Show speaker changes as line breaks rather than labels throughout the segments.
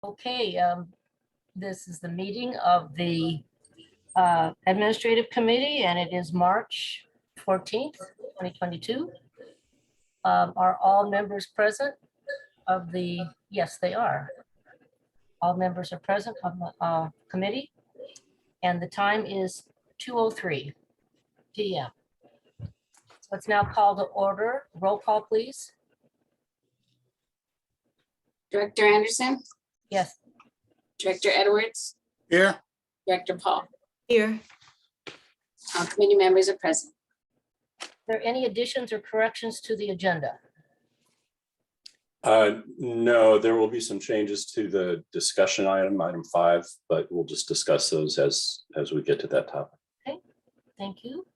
Okay, this is the meeting of the Administrative Committee, and it is March 14th, 2022. Are all members present of the, yes, they are. All members are present of the committee, and the time is 2:03 p.m. So let's now call to order. Roll call, please.
Director Anderson,
Yes.
Director Edwards,
Here,
Director Paul.
Here,
All committee members are present.
Are there any additions or corrections to the agenda?
No, there will be some changes to the discussion item 5, but we'll just discuss those as we get to that topic.
Thank you.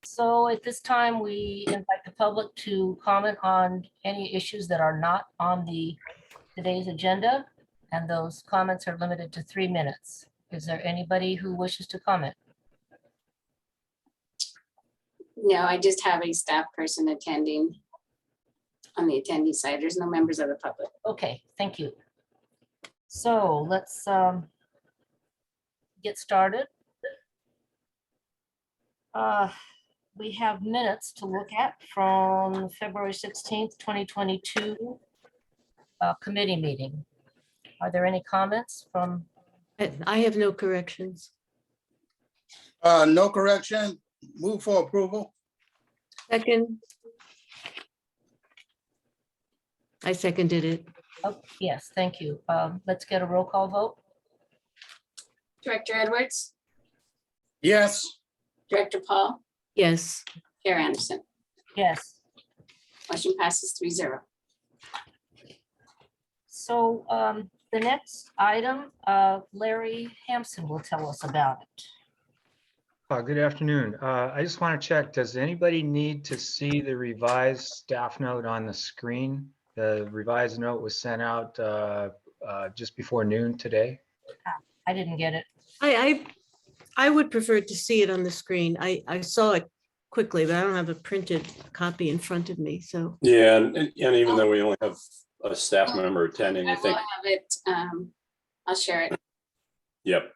So at this time, we invite the public to comment on any issues that are not on today's agenda, and those comments are limited to 3 minutes. Is there anybody who wishes to comment?
No, I just have a staff person attending on the attendee side. There's no members of the public.
Okay, thank you. So let's get started. We have minutes to look at from February 16th, 2022 committee meeting. Are there any comments from?
I have no corrections.
no correction, move for approval.
Second. I seconded it.
Oh, yes, thank you. Let's get a roll call vote.
Director Edwards,
Yes,
Director Paul,
Yes,
Chair Anderson.
Yes.
Motion passes 3-0.
So the next item, Larry Hampson will tell us about it.
Good afternoon. I just want to check, does anybody need to see the revised staff note on the screen? The revised note was sent out just before noon today.
I didn't get it.
I would prefer to see it on the screen. I saw it quickly, but I don't have a printed copy in front of me, so.
Yeah, and even though we only have a staff member attending,
I
I
will
think,
have it, I'll share it.
yep.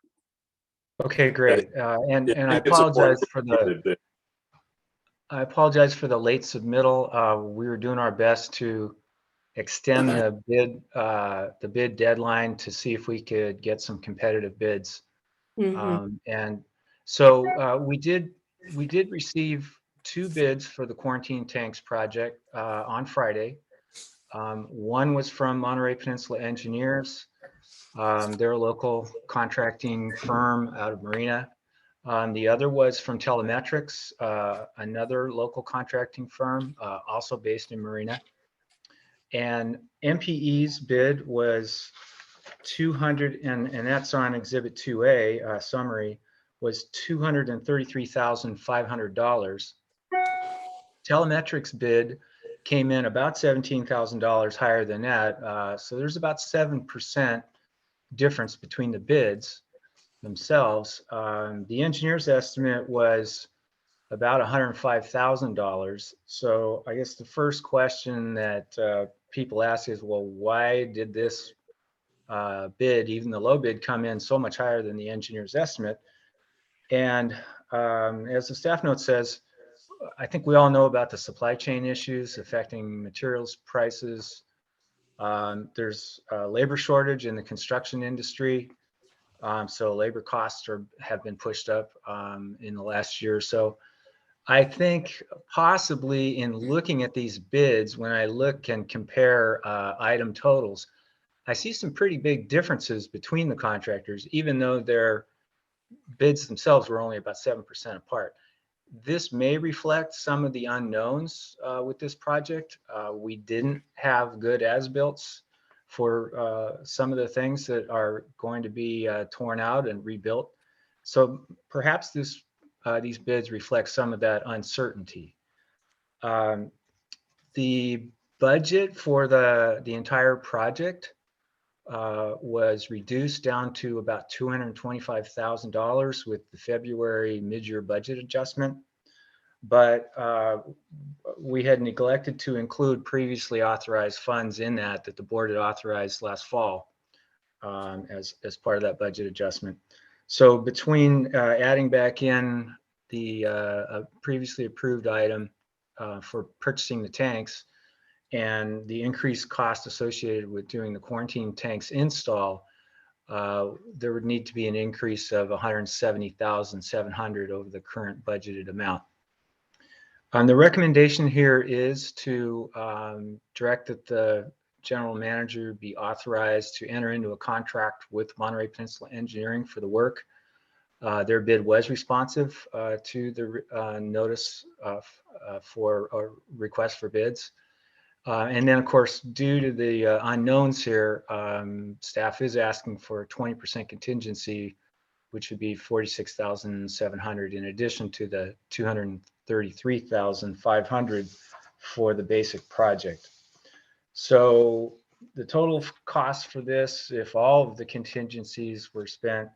Okay, great. And I
It's important
apologize I apologize for the late submittal. We were doing our best to extend the bid deadline to see if we could get some competitive bids.
Mhm.
And so we did receive 2 bids for the quarantine tanks project on Friday. One was from Monterey Peninsula Engineers. They're a local contracting firm out of Marina. The other was from Telemetrics, another local contracting firm, also based in Marina. And MPE's bid was 200, and that's on Exhibit 2A summary, was $233,500. Telemetrics bid came in about $17,000 higher than that. So there's about 7% difference between the bids themselves. The engineer's estimate was about $105,000. So I guess the first question that people ask is, well, why did this bid, even the low bid, come in so much higher than the engineer's estimate? And as the staff note says, I think we all know about the supply chain issues affecting materials prices. There's a labor shortage in the construction industry. So labor costs have been pushed up in the last year or so. I think possibly in looking at these bids, when I look and compare item totals, I see some pretty big differences between the contractors, even though their bids themselves were only about 7% apart. This may reflect some of the unknowns with this project. We didn't have good as-builts for some of the things that are going to be torn out and rebuilt. So perhaps these bids reflect some of that uncertainty. The budget for the entire project was reduced down to about $225,000 with the February mid-year budget adjustment. But we had neglected to include previously authorized funds in that the board had authorized last fall. as part of that budget adjustment. So between adding back in the previously approved item for purchasing the tanks and the increased cost associated with doing the quarantine tanks install, there would need to be an increase of 170,700 over the current budgeted amount. The recommendation here is to direct that the general manager be authorized to enter into a contract with Monterey Peninsula Engineering for the work. Their bid was responsive to the notice for a request for bids. And then, of course, due to the unknowns here, staff is asking for a 20% contingency, which would be 46,700 in addition to the 233,500 for the basic project. So the total cost for this, if all of the contingencies were spent,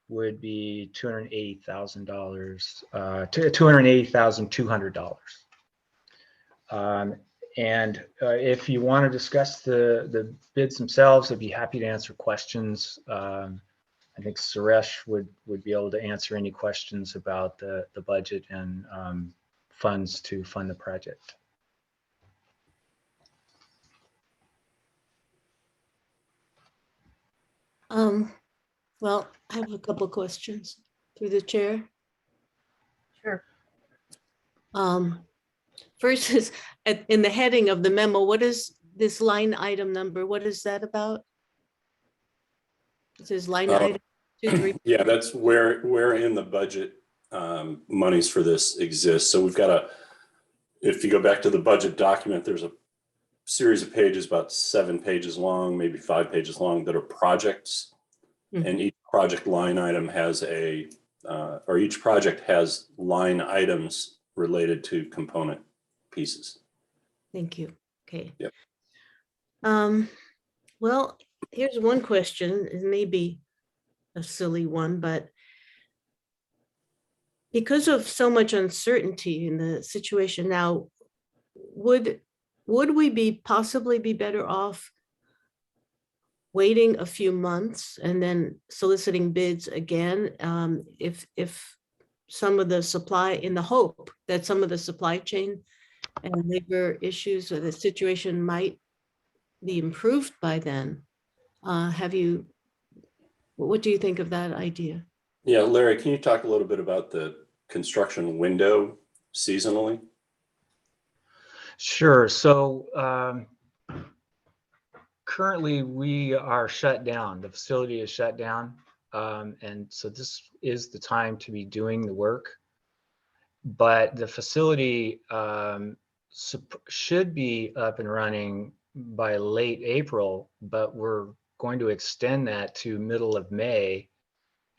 would be $280,000, $280,200. And if you want to discuss the bids themselves, I'd be happy to answer questions. I think Suresh would be able to answer any questions about the budget and funds to fund the project.
Well, I have a couple questions through the chair.
Sure.
First is in the heading of the memo, what is this line item number? What is that about? It says line item 23.
Yeah, that's where in the budget monies for this exist. So we've got if you go back to the budget document, there's a series of pages, about 7 pages long, maybe 5 pages long, that are projects. And each project line item has each project has line items related to component pieces.
Thank you. Okay.
Yep.
Well, here's one question. It may be a silly one, but because of so much uncertainty in the situation now, would we possibly be better off waiting a few months and then soliciting bids again, if some of the supply, in the hope that some of the supply chain and labor issues or the situation might be improved by then? What do you think of that idea?
Yeah, Larry, can you talk a little bit about the construction window seasonally?
Sure. So currently we are shut down. The facility is shut down. And so this is the time to be doing the work. But the facility should be up and running by late April, but we're going to extend that to middle of May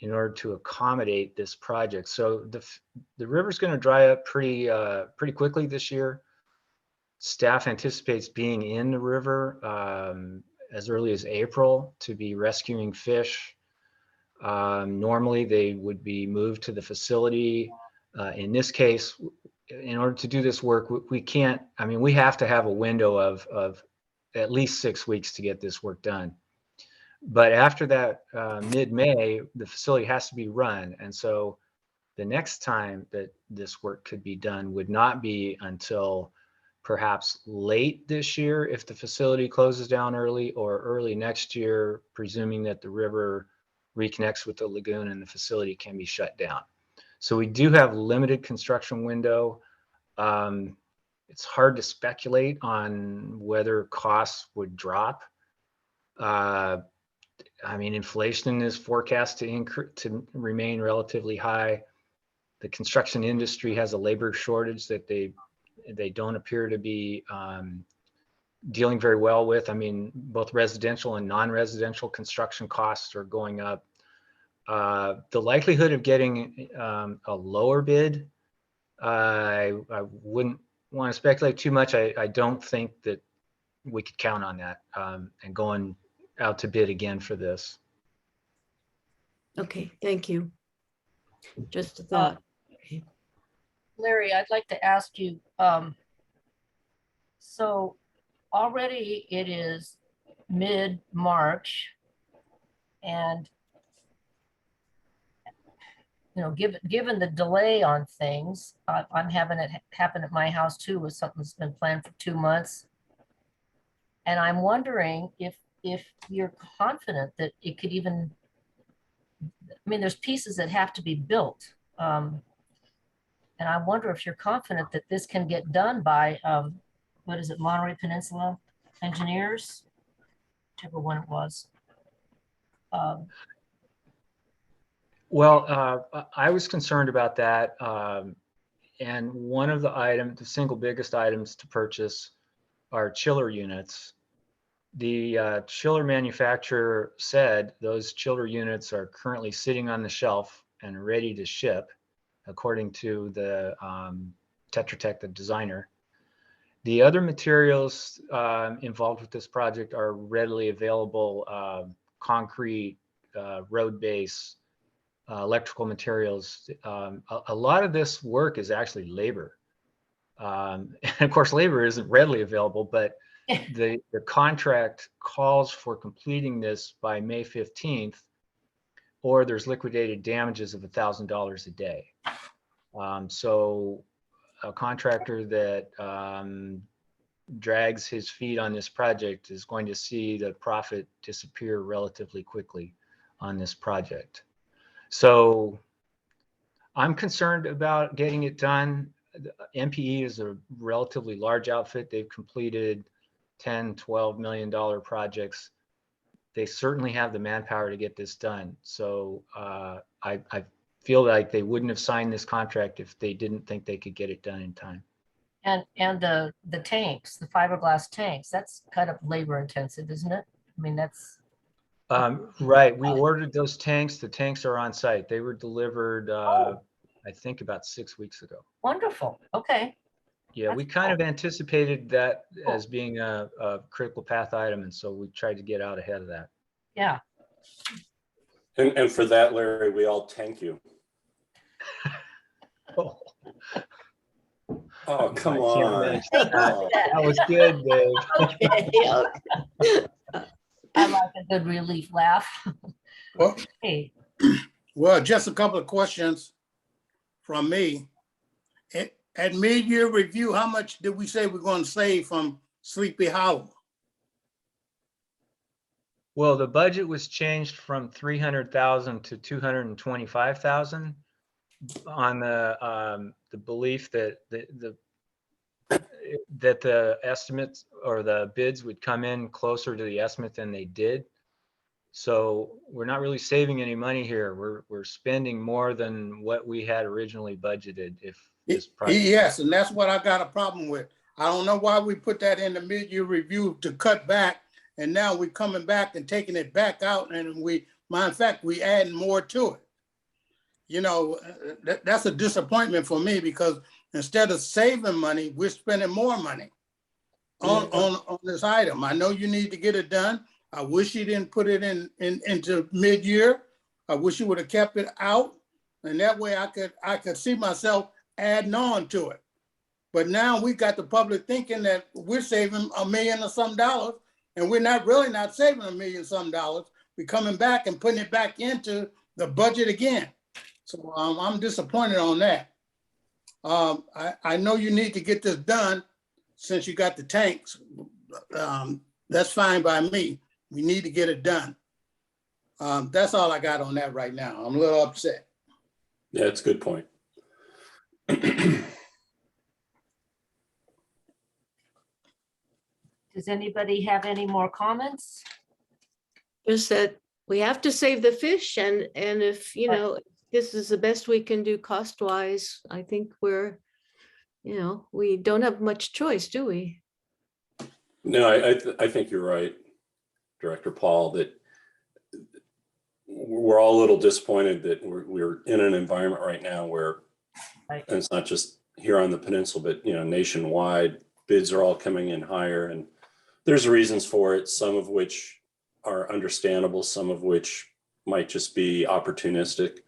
in order to accommodate this project. So the river's going to dry up pretty quickly this year. Staff anticipates being in the river as early as April to be rescuing fish. Normally they would be moved to the facility. In this case, in order to do this work, we can't, I mean, we have to have a window of at least 6 weeks to get this work done. But after that, mid-May, the facility has to be run. And so the next time that this work could be done would not be until perhaps late this year if the facility closes down early, or early next year, presuming that the river reconnects with the lagoon and the facility can be shut down. So we do have limited construction window. It's hard to speculate on whether costs would drop. I mean, inflation is forecast to remain relatively high. The construction industry has a labor shortage that they don't appear to be dealing very well with. I mean, both residential and non-residential construction costs are going up. The likelihood of getting a lower bid, I wouldn't want to speculate too much. I don't think that we could count on that and going out to bid again for this.
Okay, thank you. Just a thought. Okay.
Larry, I'd like to ask you, so already it is mid-March, And given the delay on things, I'm having it happen at my house too with something that's been planned for 2 months. And I'm wondering if you're confident that it could even, I mean, there's pieces that have to be built. And I wonder if you're confident that this can get done by, what is it, Monterey Peninsula Engineers? Whichever one it was.
Well, I was concerned about that. And one of the single biggest items to purchase are chiller units. The chiller manufacturer said those chiller units are currently sitting on the shelf and ready to ship, according to the Tetra Tech, the designer. The other materials involved with this project are readily available: concrete, road base, electrical materials. A lot of this work is actually labor. And of course, labor isn't readily available, but the contract calls for completing this by May 15th, or there's liquidated damages of $1,000 a day. So a contractor that drags his feet on this project is going to see the profit disappear relatively quickly on this project. So I'm concerned about getting it done. MPE is a relatively large outfit. They've completed $10, $12 million projects. They certainly have the manpower to get this done. So I feel like they wouldn't have signed this contract if they didn't think they could get it done in time.
And the tanks, the fiberglass tanks, that's kind of labor intensive, isn't it? I mean, that's.
Right. We ordered those tanks. The tanks are on site. They were delivered, I think, about 6 weeks ago.
Wonderful. Okay.
Yeah, we
That's
kind
cool.
of anticipated that
Cool.
as being a critical path item, and so we tried to get out ahead of that.
Yeah.
And for that, Larry, we all thank you.
Oh,
Oh, come
I can't
on.
imagine
Thank you
that.
for that.
That was good, Dave.
Okay. I like a good relief laugh.
Well,
Hey,
well, just a couple of questions from me. At mid-year review, how much did we say we're going to save from Sleepy Hollow?
Well, the budget was changed from 300,000 to 225,000 on the belief that the estimates or the bids would come in closer to the estimate than they did. So we're not really saving any money here. We're spending more than what we had originally budgeted if this project.
Yes, and that's what I got a problem with. I don't know why we put that in the mid-year review to cut back, and now we're coming back and taking it back out, and matter of fact, we adding more to it. You know, that's a disappointment for me because instead of saving money, we're spending more money on this item. I know you need to get it done. I wish you didn't put it into mid-year. I wish you would have kept it out, and that way I could see myself adding on to it. But now we got the public thinking that we're saving $1 million or some dollars, and we're not saving $1 million some dollars. We're coming back and putting it back into the budget again. So I'm disappointed on that. I know you need to get this done since you got the tanks. That's fine by me. We need to get it done. That's all I got on that right now. I'm a little upset.
Yeah, it's a good point.
does anybody have any more comments?
Just that we have to save the fish, and if, you know, this is the best we can do cost-wise, I think we don't have much choice, do we?
No, I think you're right, Director Paul, that we're all a little disappointed that we're in an environment right now where,
Right.
and it's not just here on the peninsula, but nationwide, bids are all coming in higher, and there's reasons for it, some of which are understandable, some of which might just be opportunistic.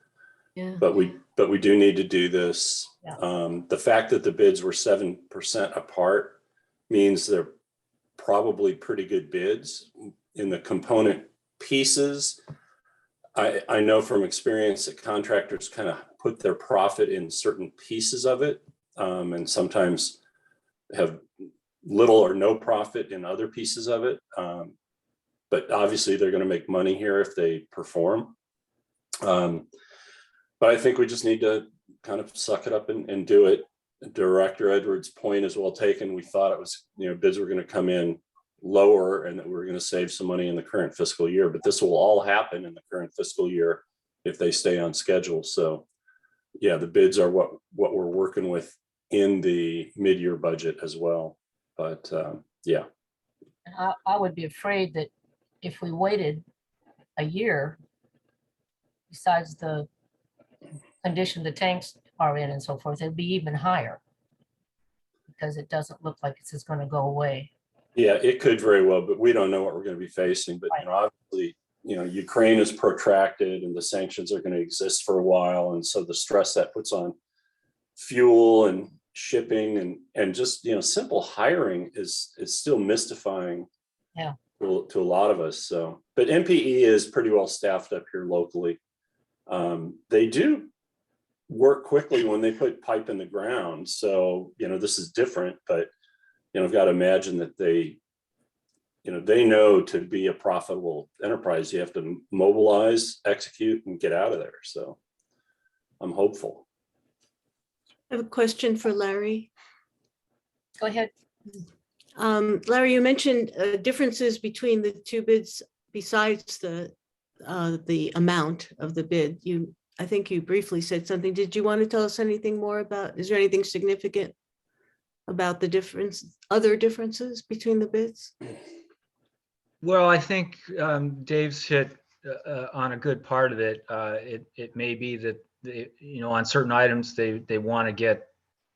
Yeah.
But we do need to do this.
Yeah.
The fact that the bids were 7% apart means they're probably pretty good bids. In the component pieces, I know from experience that contractors kind of put their profit in certain pieces of it, and sometimes have little or no profit in other pieces of it. But obviously they're going to make money here if they perform. But I think we just need to kind of suck it up and do it. Director Edwards' point is well taken. We thought it was, bids were going to come in lower and that we were going to save some money in the current fiscal year, but this will all happen in the current fiscal year if they stay on schedule. So yeah, the bids are what we're working with in the mid-year budget as well. But yeah.
And I would be afraid that if we waited a year, besides the condition the tanks are in and so forth, it'd be even higher. Because it doesn't look like it's just going to go away.
Yeah, it could very well, but we don't know what we're going to be facing. But obviously, Ukraine is protracted and the sanctions are going to exist for a while. And so the stress that puts on fuel and shipping and just, simple hiring is still mystifying to a lot of us. So, but MPE is pretty well staffed up here locally. They do work quickly when they put pipe in the ground. So, this is different, but, I've got to imagine that they know to be a profitable enterprise, you have to mobilize, execute, and get out of there. So I'm hopeful.
I have a question for Larry.
Go ahead.
Larry, you mentioned differences between the two bids besides the amount of the bid. I think you briefly said something. Did you want to tell us anything more about, is there anything significant about the other differences between the bids?
Well, I think Dave's hit on a good part of it. It may be that on certain items they want to get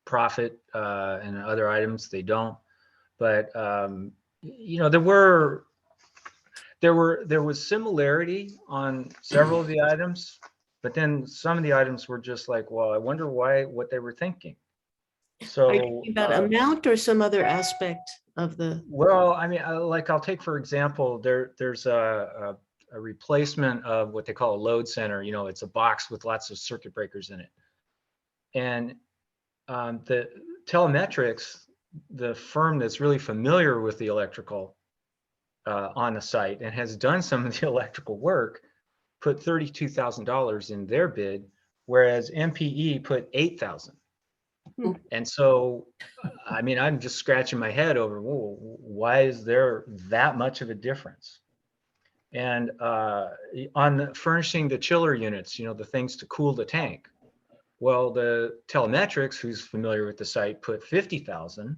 profit, and other items they don't. But there was similarity on several of the items, but then some of the items were just like, well, I wonder what they were thinking. So
Are you talking about amount or some other aspect of the?
Well, I mean, I'll take, for example, there's a replacement of what they call a load center. It's a box with lots of circuit breakers in it. And the Telemetrics, the firm that's really familiar with the electrical on the site and has done some of the electrical work, put $32,000 in their bid, whereas MPE put $8,000. And so, I mean, I'm just scratching my head over, why is there that much of a difference? And on furnishing the chiller units, the things to cool the tank. Well, the Telemetrics, who's familiar with the site, put $50,000,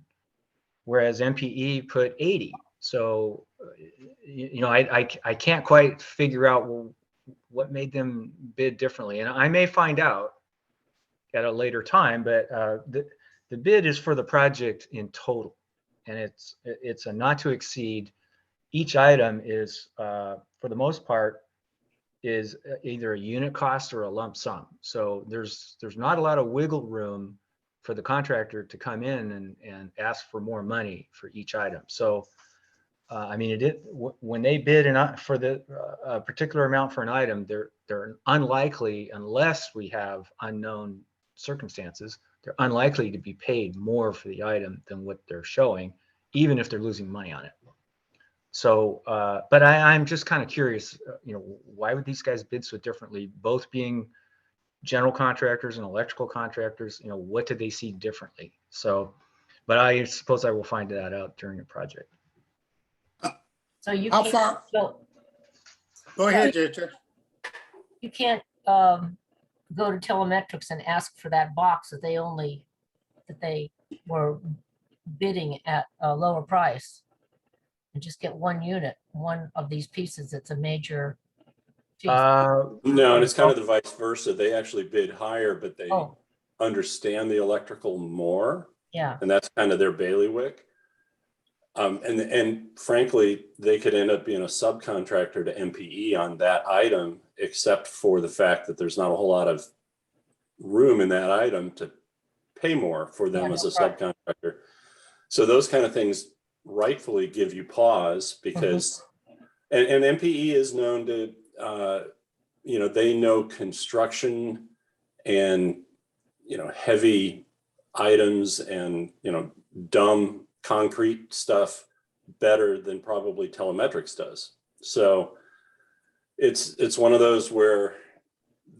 whereas MPE put $80,000. So, I can't quite figure out what made them bid differently. And I may find out at a later time, but the bid is for the project in total, and it's a not to exceed. Each item is, for the most part, is either a unit cost or a lump sum. So there's not a lot of wiggle room for the contractor to come in and ask for more money for each item. So I mean, when they bid for the particular amount for an item, they're unlikely, unless we have unknown circumstances, they're unlikely to be paid more for the item than what they're showing, even if they're losing money on it. So, but I'm just kind of curious, why would these guys bid so differently, both being general contractors and electrical contractors? What did they see differently? So, but I suppose I will find that out during the project.
So you
How
can't,
far?
so
Go ahead, JJ.
you can't go to Telemetrics and ask for that box that they were bidding at a lower price, and just get one unit, one of these pieces that's a major piece.
No, and it's kind of the vice versa. They actually bid higher, but they
Oh,
understand the electrical more,
yeah,
and that's kind of their bailiwick. And frankly, they could end up being a subcontractor to MPE on that item, except for the fact that there's not a whole lot of room in that item to pay more for them
Yeah,
as a
no problem.
subcontractor. So those kind of things rightfully give you pause because, and MPE is known to they know construction and, heavy items and, dumb concrete stuff better than probably telemetrics does. So it's one of those where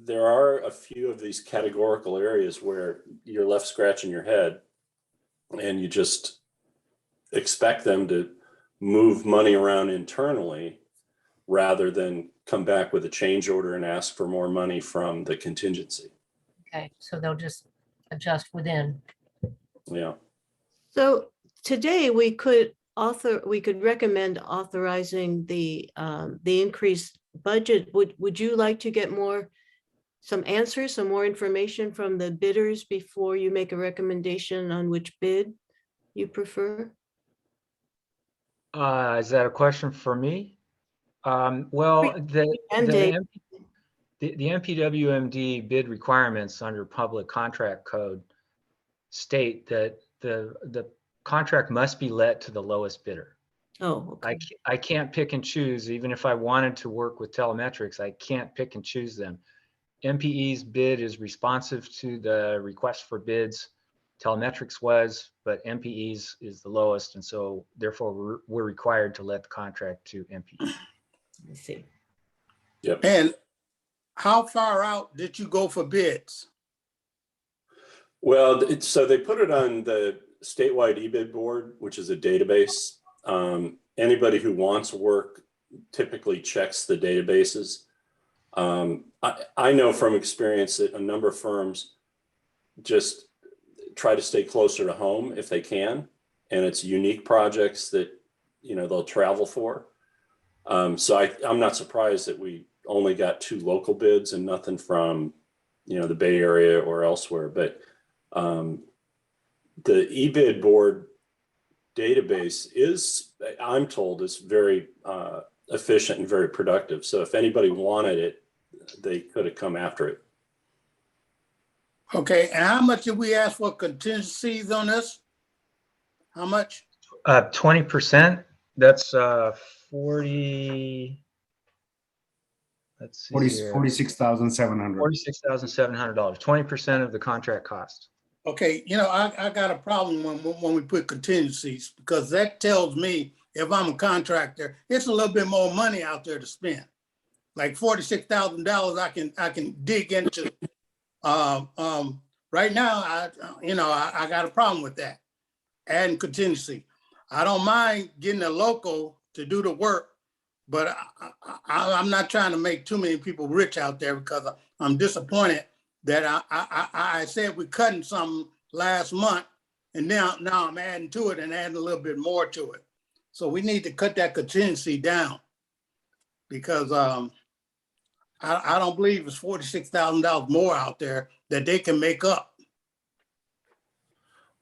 there are a few of these categorical areas where you're left scratching your head and you just expect them to move money around internally rather than come back with a change order and ask for more money from the contingency.
Okay, so they'll just adjust within.
Yeah.
So today we could recommend authorizing the increased budget. Would you like to get some answers, some more information from the bidders before you make a recommendation on which bid you prefer?
Is that a question for me? Well,
And Dave.
the MPWMD bid requirements under public contract code state that the contract must be let to the lowest bidder.
Oh, okay.
I can't pick and choose. Even if I wanted to work with telemetrics, I can't pick and choose them. MPE's bid is responsive to the request for bids. Telemetrics was, but MPE's is the lowest. And so therefore we're required to let the contract to MPE.
I see.
Yep.
And how far out did you go for bids?
Well, so they put it on the statewide eBid board, which is a database. Anybody who wants work typically checks the databases. I know from experience that a number of firms just try to stay closer to home if they can, and it's unique projects that they'll travel for. So I'm not surprised that we only got 2 local bids and nothing from the Bay Area or elsewhere. But the eBid board database is, I'm told, is very efficient and very productive. So if anybody wanted it, they could have come after it.
Okay, and how much did we ask for contingencies on this? How much?
20%, that's 40, let's see here.
$46,700.
$46,700, 20% of the contract cost.
Okay, I got a problem when we put contingencies, because that tells me if I'm a contractor, it's a little bit more money out there to spend. Like $46,000 I can dig into. Right now, I got a problem with that. Adding contingency. I don't mind getting a local to do the work, but I'm not trying to make too many people rich out there, because I'm disappointed that I said we're cutting something last month, and now I'm adding to it and adding a little bit more to it. So we need to cut that contingency down, because I don't believe it's $46,000 more out there that they can make up.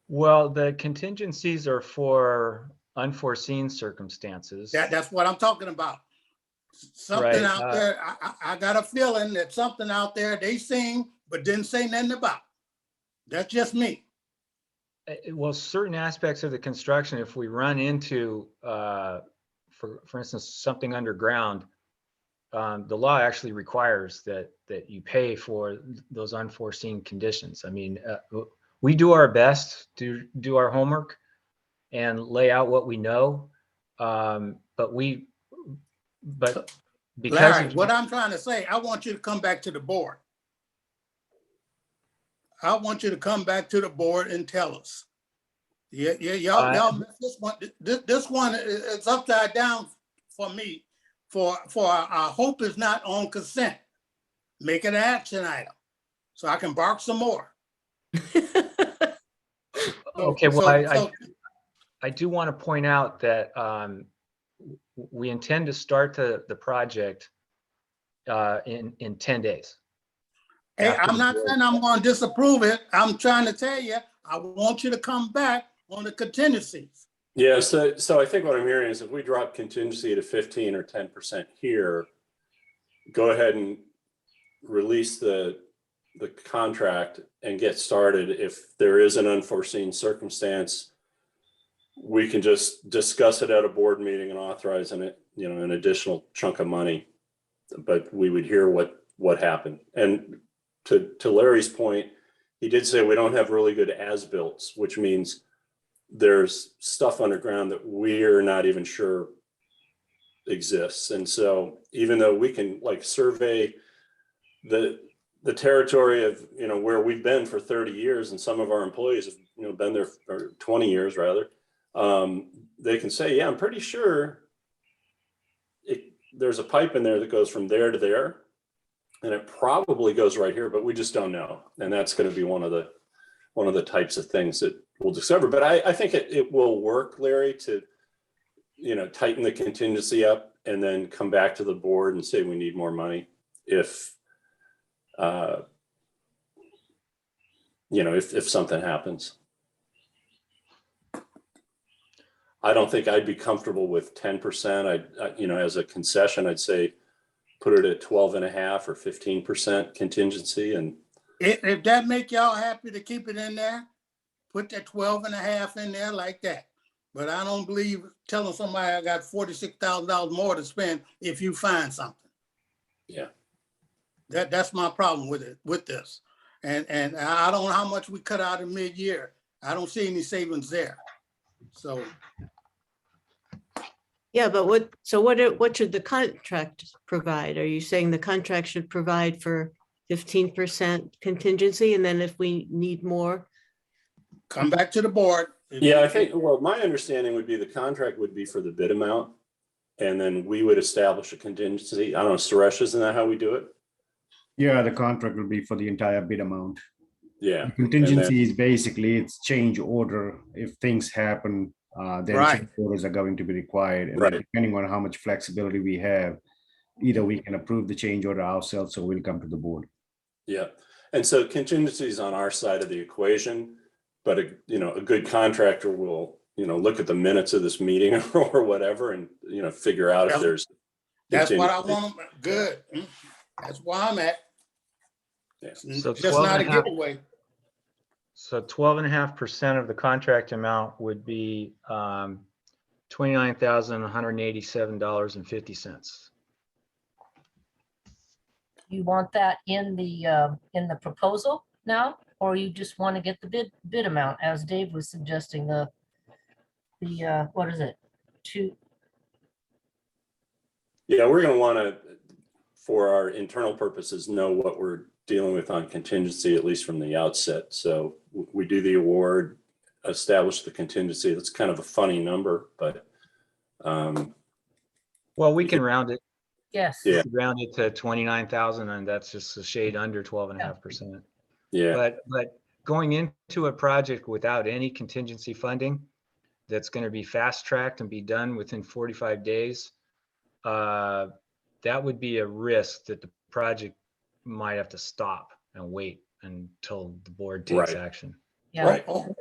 Well, the contingencies are for unforeseen circumstances.
That's what I'm talking about. Something
Right,
out there, I got a feeling that something out there they sing but didn't say nothing about. That's just me.
Well, certain aspects of the construction, if we run into, for instance, something underground, the law actually requires that you pay for those unforeseen conditions. I mean, we do our best to do our homework and lay out what we know, but because
Larry, what I'm trying to say, I want you to come back to the board. I want you to come back to the board and tell us. Y'all missed this one. This one is upside down for me. For our hope is not on consent. Make it an action item so I can bark some more.
Okay, well, I do want to point out that we intend to start the project in 10 days.
Hey, I'm not saying I'm going to disapprove it. I'm trying to tell you, I want you to come back on the contingencies.
Yeah, so I think what I'm hearing is if we drop contingency to 15 or 10% here, go ahead and release the contract and get started. If there is an unforeseen circumstance, we can just discuss it at a board meeting and authorize an additional chunk of money. But we would hear what what happened. And to Larry's point, he did say we don't have really good as-builts, which means there's stuff underground that we're not even sure exists. And so even though we can like survey the territory of, where we've been for 30 years, and some of our employees have, been there for 20 years rather, they can say, yeah, I'm pretty sure there's a pipe in there that goes from there to there. And it probably goes right here, but we just don't know. And that's going to be one of the types of things that we'll discover. But I think it will work, Larry, to, tighten the contingency up and then come back to the board and say we need more money if something happens. I don't think I'd be comfortable with 10%. As a concession, I'd say put it at 12.5 or 15% contingency. And
If that make y'all happy to keep it in there, put that 12.5 in there like that. But I don't believe telling somebody I got $46,000 more to spend if you find something.
yeah,
That's my problem with this. And I don't know how much we cut out in mid-year. I don't see any savings there. So
Yeah, but what should the contract provide? Are you saying the contract should provide for 15% contingency, and then if we need more?
come back to the board.
I think, well, my understanding would be the contract would be for the bid amount. And then we would establish a contingency. I don't know, Suresh, isn't that how we do it?
Yeah, the contract will be for the entire bid amount.
Yeah.
The contingency is basically it's change order. If things happen, then
Right.
change orders are going to be required. And
Right.
then depending on how much flexibility we have, either we can approve the change order ourselves or we'll come to the board.
Yeah. And so contingency is on our side of the equation, but a good contractor will, look at the minutes of this meeting or whatever and, figure out if
Yep.
there's.
That's what I
contingency.
want. Good. That's where I'm at.
Yeah.
So
Just not a
12.5
giveaway.
So 12.5% of the contract amount would be $29,187.50.
You want that in the proposal now, or you just want to get the bid amount, as Dave was suggesting, the what is it?
Yeah, we're going to want to, for our internal purposes, know what we're dealing with on contingency, at least from the outset. So we do the award, establish the contingency. That's kind of a funny number, but
Well, we can round it.
Yes.
Yeah.
We could round it to 29,000, and that's just a shade under 12.5%.
yeah,
But going into a project without any contingency funding, that's going to be fast tracked and be done within 45 days, that would be a risk that the project might have to stop and wait until the board takes
Right.
action.
Yeah.
Right.
Well,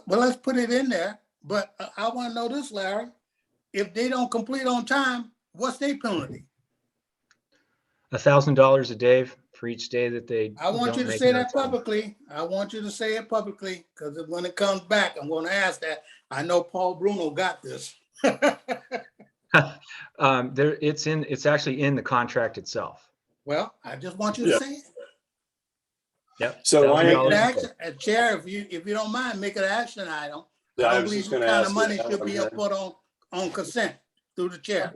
let's put it in there. But I want to know this, Larry. If they don't complete on time, what's their penalty?
$1,000 a day for each day that they.
I want you
don't
to
make
say
it on
that
time.
publicly. I want you to say it publicly, because when it comes back, I'm going to ask that. I know Paul Bruno got this.
It's actually in the contract itself.
Well, I just want you to
Yeah.
say it.
Yep.
So
Make it
$1,000 a day.
action, Chair, if you don't mind, make it an action item.
Yeah,
I
I
don't
was
believe
just
this
going to
kind
ask.
of money
you that
should be
one,
put on consent through the chair.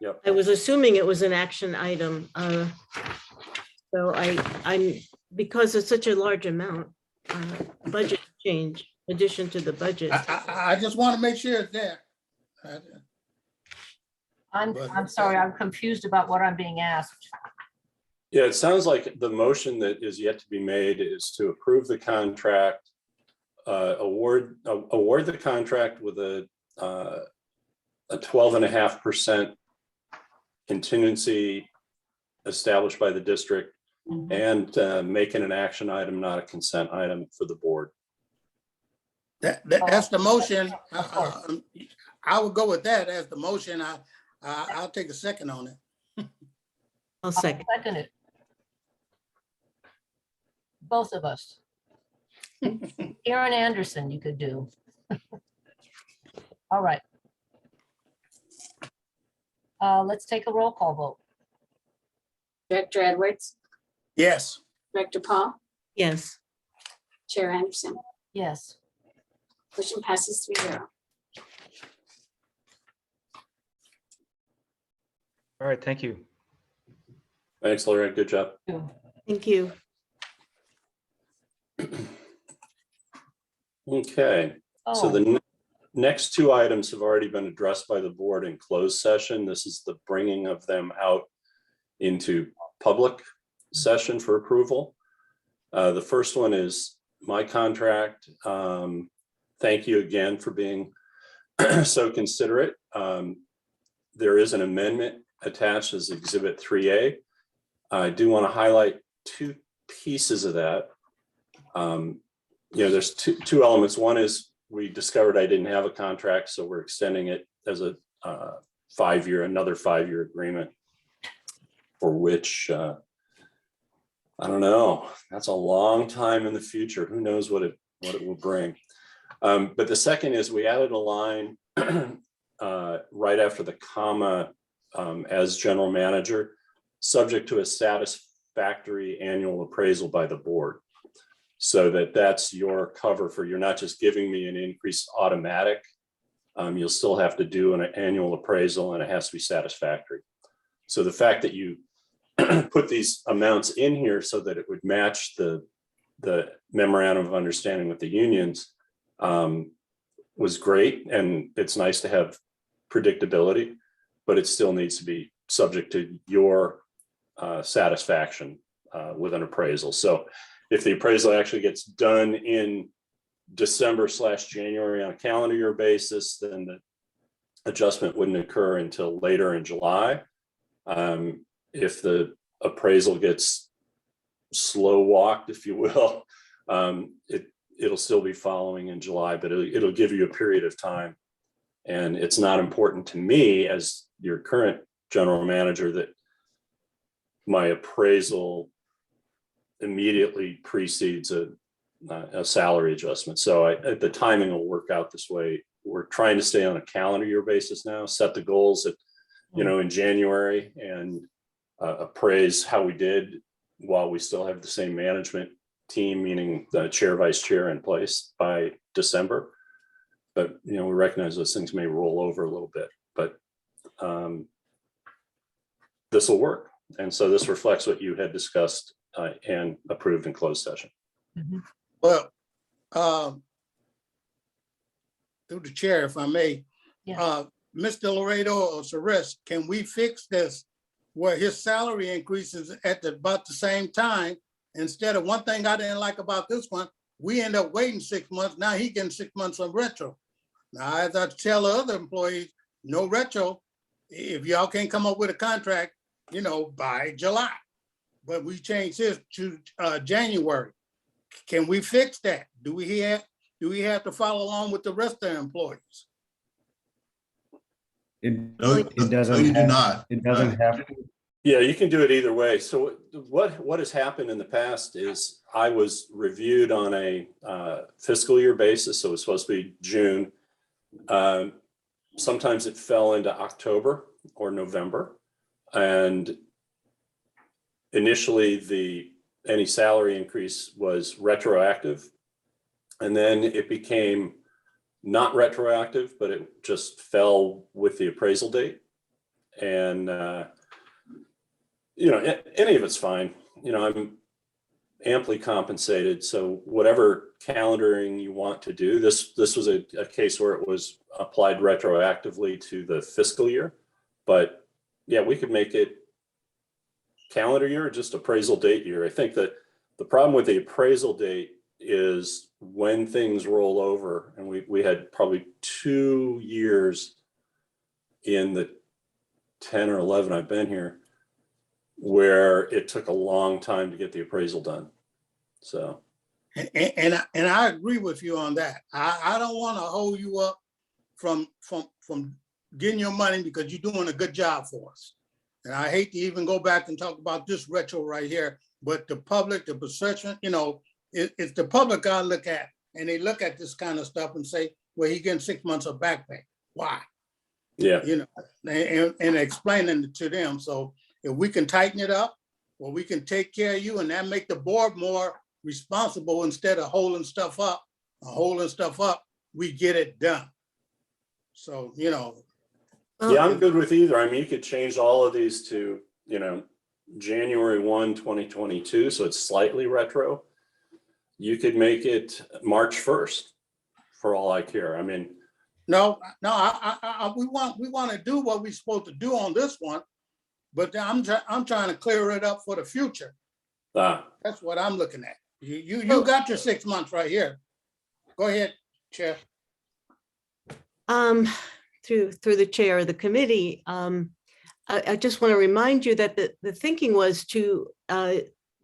Yep.
I was assuming it was an action item. So I'm, because it's such a large amount, budget change, addition to the budget.
I just want to make sure it's there.
I'm sorry, I'm confused about what I'm being asked.
Yeah, it sounds like the motion that is yet to be made is to approve the contract, award the contract with a 12.5% contingency established by the district, and making an action item, not a consent item for the board.
That's the motion.
Of course.
I would go with that as the motion. I'll take a second on it.
I'll second.
Second it. Both of us. Aaron Anderson, you could do. All right. Let's take a roll call vote.
Director Edwards,
Yes.
Director Paul,
Yes,
Chair Anderson.
Yes.
Motion passes 3-0.
All right, thank you.
Thanks, Lorraine. Good job.
thank you.
Okay, so
Oh,
the next two items have already been addressed by the board in closed session. This is the bringing of them out into public session for approval. The first one is my contract. Thank you again for being so considerate. There is an amendment attached as Exhibit 3A. I do want to highlight two pieces of that. There's two elements. One is we discovered I didn't have a contract, so we're extending it as a another 5-year agreement, for which I don't know. That's a long time in the future. Who knows what it will bring? But the second is we added a line right after the comma, as general manager, subject to a satisfactory annual appraisal by the board. So that's your cover for, you're not just giving me an increase automatic. You'll still have to do an annual appraisal and it has to be satisfactory. So the fact that you put these amounts in here so that it would match the memorandum of understanding with the unions was great. And it's nice to have predictability, but it still needs to be subject to your satisfaction with an appraisal. So if the appraisal actually gets done in December/January on a calendar year basis, then the adjustment wouldn't occur until later in July. If the appraisal gets slow walked, if you will, it'll still be following in July, but it'll give you a period of time. And it's not important to me as your current general manager that my appraisal immediately precedes a salary adjustment. So the timing will work out this way. We're trying to stay on a calendar year basis now, set the goals at, in January and appraise how we did while we still have the same management team, meaning the chair, vice chair in place by December. But, we recognize those things may roll over a little bit, but this will work. And so this reflects what you had discussed and approved in closed session.
Well, through the chair, if I may,
Yeah.
Mr. Laredo or Suresh, can we fix this where his salary increases at about the same time? Instead of, one thing I didn't like about this one, we end up waiting 6 months. Now he getting 6 months of retro. Now, as I tell other employees, no retro. If y'all can't come up with a contract, by July. But we changed this to January. Can we fix that? Do we have to follow along with the rest of the employees?
It
No,
doesn't.
you do
have-
not.
It doesn't have to.
Yeah, you can do it either way. So what has happened in the past is I was reviewed on a fiscal year basis. So it was supposed to be June. Sometimes it fell into October or November. And initially any salary increase was retroactive. And then it became not retroactive, but it just fell with the appraisal date. And, any of it's fine. I'm amply compensated. So whatever calendaring you want to do, this was a case where it was applied retroactively to the fiscal year. But yeah, we could make it calendar year, or just appraisal date year. I think that the problem with the appraisal date is when things roll over, and we had probably 2 years in the 10 or 11 I've been here where it took a long time to get the appraisal done. So.
And I agree with you on that. I don't want to hold you up from getting your money because you're doing a good job for us. And I hate to even go back and talk about this retro right here, but the public, the perception, it's the public I look at, and they look at this kind of stuff and say, well, he getting 6 months of back pay. Why?
Yeah.
And explaining it to them. So if we can tighten it up where we can take care of you and that make the board more responsible instead of holding stuff up, we get it done. So, you know,
Yeah, I'm good with either. I mean, you could change all of these to, you know, January 1, 2022, so it's slightly retro. You could make it March 1st, for all I care. I mean,
no, we want to do what we're supposed to do on this one, but I'm trying to clear it up for the future. That's what I'm looking at. You got your 6 months right here. Go ahead, Chair.
Through the chair of the committee, I just want to remind you that the thinking was to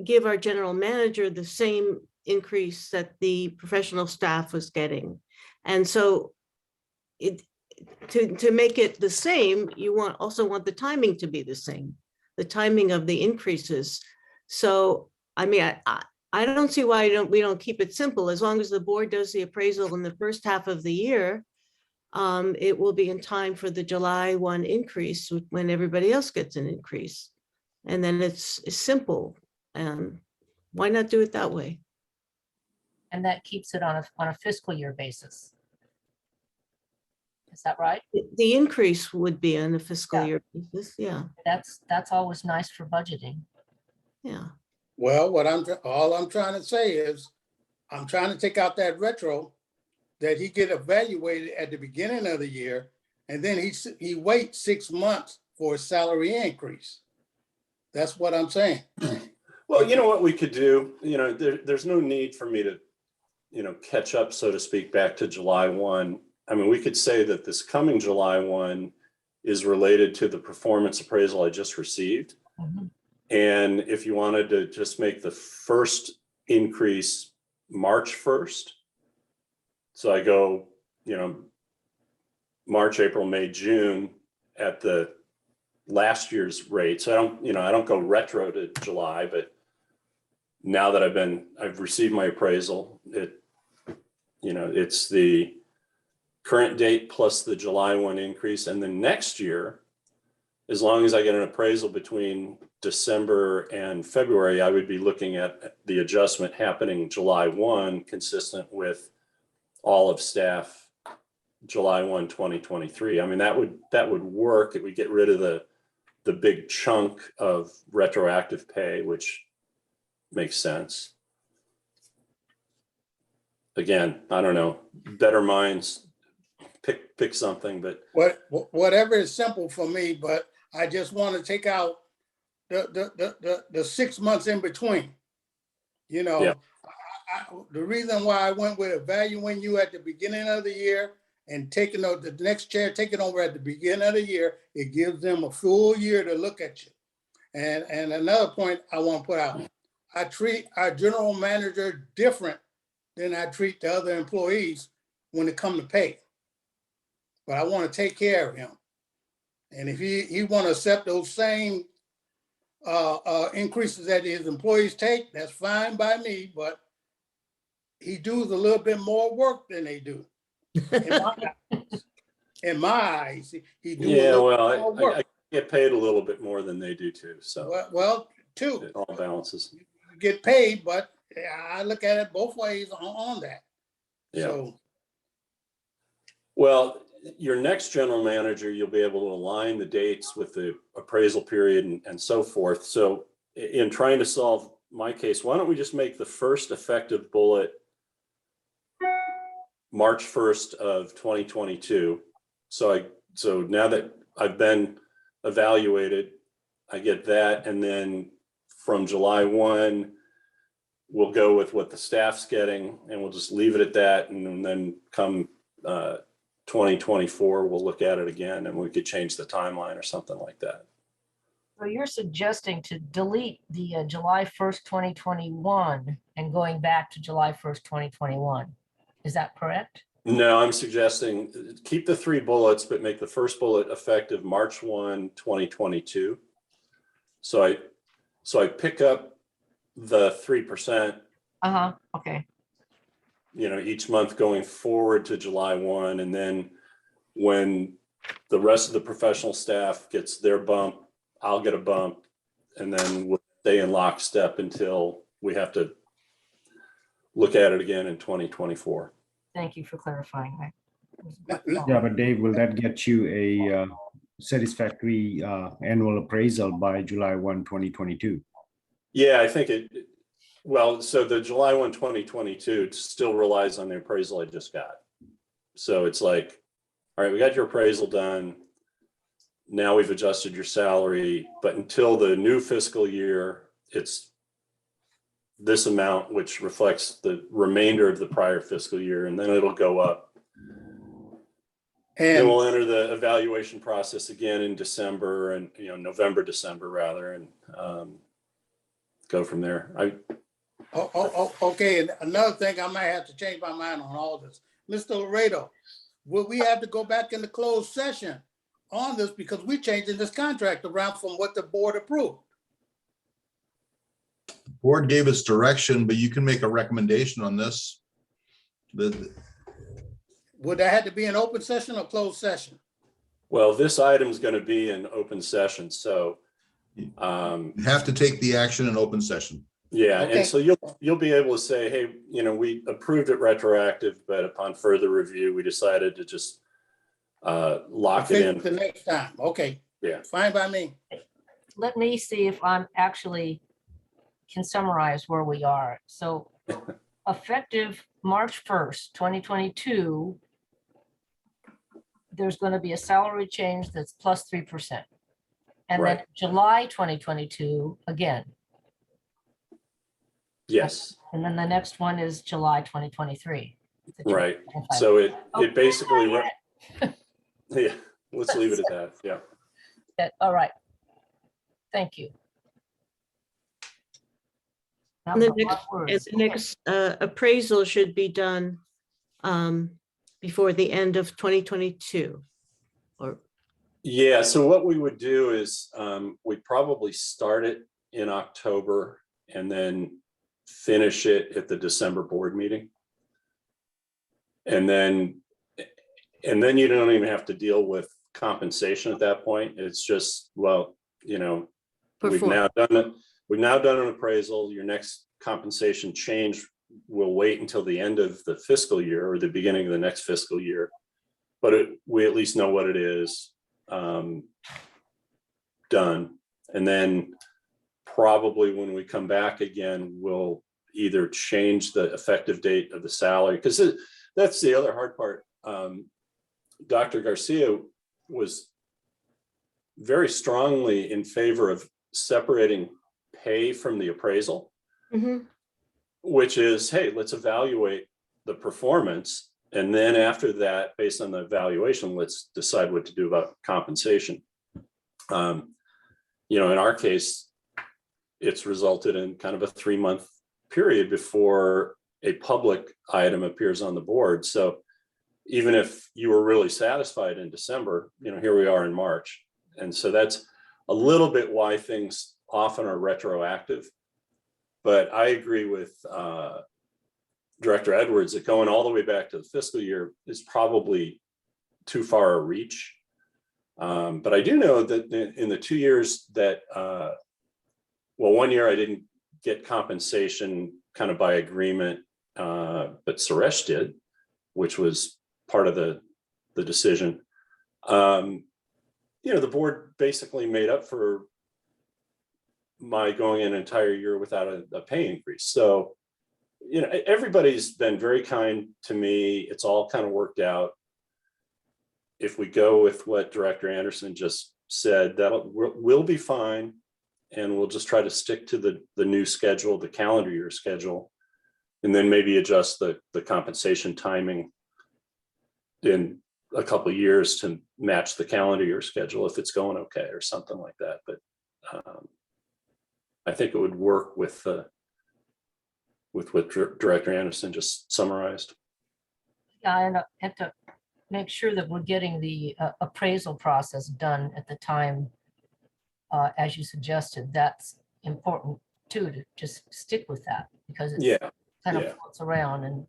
give our general manager the same increase that the professional staff was getting. And so to make it the same, you also want the timing to be the same, the timing of the increases. So, I mean, I don't see why we don't keep it simple. As long as the board does the appraisal in the first half of the year, it will be in time for the July 1 increase when everybody else gets an increase. And then it's simple. Why not do it that way?
And that keeps it on a fiscal year basis. Is that right?
The increase would be on a fiscal
Yeah.
year basis. Yeah,
That's always nice for budgeting.
yeah.
Well, all I'm trying to say is, I'm trying to take out that retro, that he get evaluated at the beginning of the year, and then he waits 6 months for a salary increase. That's what I'm saying.
well, you know what we could do, you know, there's no need for me to, you know, catch up, so to speak, back to July 1. I mean, we could say that this coming July 1 is related to the performance appraisal I just received.
Mhm.
And if you wanted to just make the first increase March 1st, so I go, you know, March, April, May, June at the last year's rate. So I don't go retro to July, but now that I've received my appraisal, it's the current date plus the July 1 increase. And then next year, as long as I get an appraisal between December and February, I would be looking at the adjustment happening July 1, consistent with all of staff July 1, 2023. I mean, that would work. It would get rid of the big chunk of retroactive pay, which makes sense. Again, I don't know, better minds pick something, but
Whatever is simple for me, but I just want to take out the 6 months in between. You know,
Yeah.
The reason why I went with evaluating you at the beginning of the year and taking over the next chair, taking over at the beginning of the year, it gives them a full year to look at you. And another point I want to put out, I treat our general manager different than I treat the other employees when it comes to pay. But I want to take care of him. And if he want to accept those same increases that his employees take, that's fine by me, but he does a little bit more work than they do. In my eyes, he do a
yeah,
little
well,
bit more work.
I get paid a little bit more than they do too. So
Well, too,
it all balances.
you get paid, but I look at it both ways on that.
Yeah.
So,
Well, your next general manager, you'll be able to align the dates with the appraisal period and so forth. So in trying to solve my case, why don't we just make the first effective bullet March 1st of 2022. So now that I've been evaluated, I get that. And then from July 1, we'll go with what the staff's getting and we'll just leave it at that. And then come 2024, we'll look at it again and we could change the timeline or something like that.
So you're suggesting to delete the July 1st, 2021 and going back to July 1st, 2021. Is that correct?
No, I'm suggesting keep the 3 bullets, but make the first bullet effective March 1, 2022. So I pick up the 3%,
Okay.
each month going forward to July 1. And then when the rest of the professional staff gets their bump, I'll get a bump. And then we'll stay in lockstep until we have to look at it again in 2024.
Thank you for clarifying that.
Yeah, but Dave, will that get you a satisfactory annual appraisal by July 1, 2022?
Yeah, I think well, so the July 1, 2022 still relies on the appraisal I just got. So it's like, all right, we got your appraisal done. Now we've adjusted your salary, but until the new fiscal year, it's this amount, which reflects the remainder of the prior fiscal year, and then it'll go up. Then
And
we'll enter the evaluation process again in December and, November, December rather, and go from there.
okay, and another thing, I might have to change my mind on all this. Mr. Laredo, will we have to go back into closed session on this because we're changing this contract around from what the board approved?
Board gave its direction, but you can make a recommendation on this.
Would that have to be an open session or closed session?
Well, this item is going to be an open session, so
You have to take the action in open session.
yeah,
Okay.
and so you'll be able to say, hey, we approved it retroactive, but upon further review, we decided to just lock it
The
in.
next time, okay.
Yeah.
Fine by me.
Let me see if I'm actually can summarize where we are. So effective March 1st, 2022, there's going to be a salary change that's plus 3%. And then
Right.
July 2022, again.
Yes,
And then the next one is July 2023.
right. So it basically, yeah, let's leave it at that. Yeah.
All right. Thank you. That
And the
was a lot of
next,
words.
the next appraisal should be done before the end of 2022. Or,
Yeah, so what we would do is we'd probably start it in October and then finish it at the December board meeting. And then you don't even have to deal with compensation at that point. It's just, well, we've
perform.
now done it. We've now done an appraisal. Your next compensation change will wait until the end of the fiscal year or the beginning of the next fiscal year. But we at least know what it is done. And then probably when we come back again, we'll either change the effective date of the salary, because that's the other hard part. Dr. Garcia was very strongly in favor of separating pay from the appraisal,
Mhm.
which is, hey, let's evaluate the performance. And then after that, based on the evaluation, let's decide what to do about compensation. In our case, it's resulted in kind of a 3-month period before a public item appears on the board. So even if you were really satisfied in December, here we are in March. And so that's a little bit why things often are retroactive. But I agree with Director Edwards that going all the way back to the fiscal year is probably too far a reach. But I do know that in the 2 years that, 1 year I didn't get compensation kind of by agreement, but Suresh did, which was part of the decision. The board basically made up for my going an entire year without a pay increase. So, everybody's been very kind to me. It's all kind of worked out. If we go with what Director Anderson just said, we'll be fine. And we'll just try to stick to the new schedule, the calendar year schedule, and then maybe adjust the compensation timing in a couple of years to match the calendar year schedule if it's going okay or something like that. But I think it would work with what Director Anderson just summarized.
Yeah, and I have to make sure that we're getting the appraisal process done at the time, as you suggested. That's important too, to just stick with that, because it's kind of floats around, and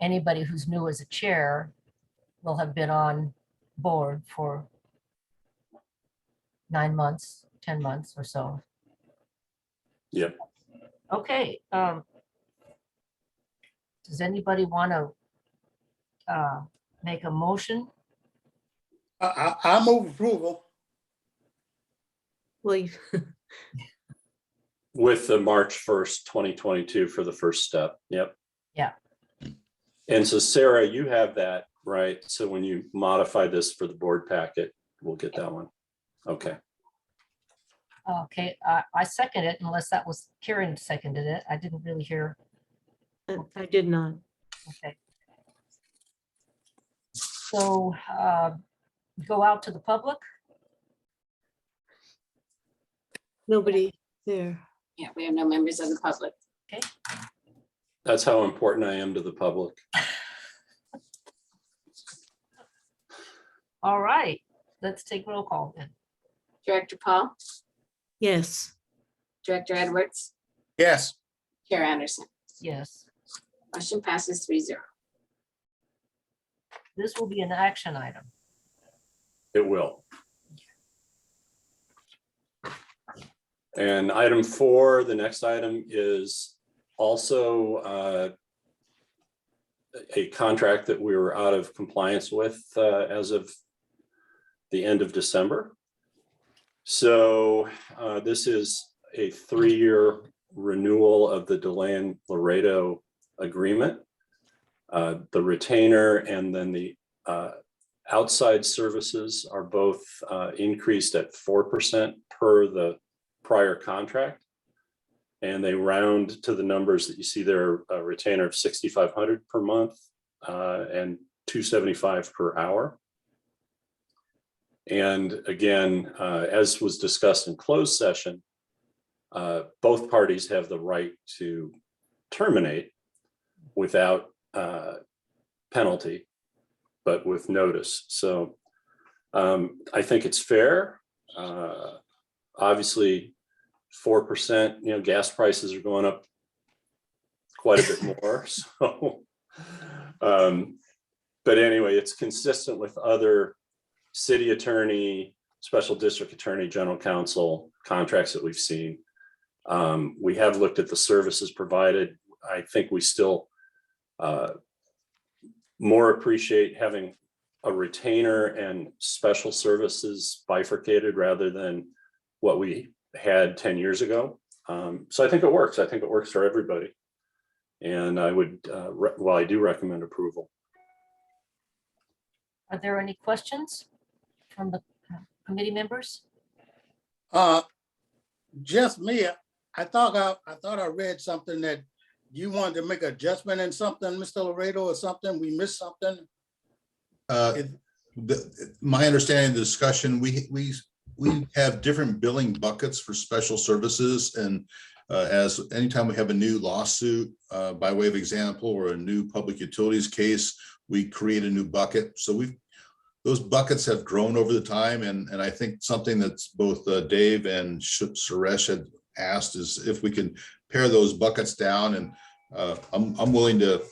anybody who's new as a chair will have been on board for 9 months, 10 months or so.
Yep.
Okay. Does anybody want to make a motion?
I move approval.
Well,
With the March 1st, 2022 for the first step. Yep.
Yeah.
And so Sarah, you have that, right? So when you modify this for the board packet, we'll get that one. Okay.
Okay, I second it unless that was Karen seconded it. I didn't really hear.
I did not.
Okay. So go out to the public.
Nobody there.
Yeah, we have no members of the public.
That's how important I am to the public.
All right, let's take roll call then.
Director Paul,
Yes.
Director Edwards,
Yes,
Chair Anderson.
Yes,
Motion passes 3-0.
this will be an action item.
It will. And item 4, the next item is also a contract that we were out of compliance with as of the end of December. So this is a 3-year renewal of the Deland Laredo agreement. The retainer and then the outside services are both increased at 4% per the prior contract. And they round to the numbers that you see there, a retainer of $6,500 per month and $275 per hour. And again, as was discussed in closed session, both parties have the right to terminate without penalty, but with notice. So I think it's fair. Obviously, 4%, gas prices are going up quite a bit more. So, but anyway, it's consistent with other city attorney, special district attorney, general counsel contracts that we've seen. We have looked at the services provided. I think we still more appreciate having a retainer and special services bifurcated rather than what we had 10 years ago. So I think it works. I think it works for everybody. And I would, well, I do recommend approval.
Are there any questions from the committee members?
just me. I thought I read something that you wanted to make adjustment in something, Mr. Laredo, or something. We missed something.
My understanding of the discussion, we have different billing buckets for special services, and as anytime we have a new lawsuit, by way of example, or a new public utilities case, we create a new bucket. So those buckets have grown over the time, and I think something that's both Dave and Suresh had asked is if we can pare those buckets down, and I'm willing to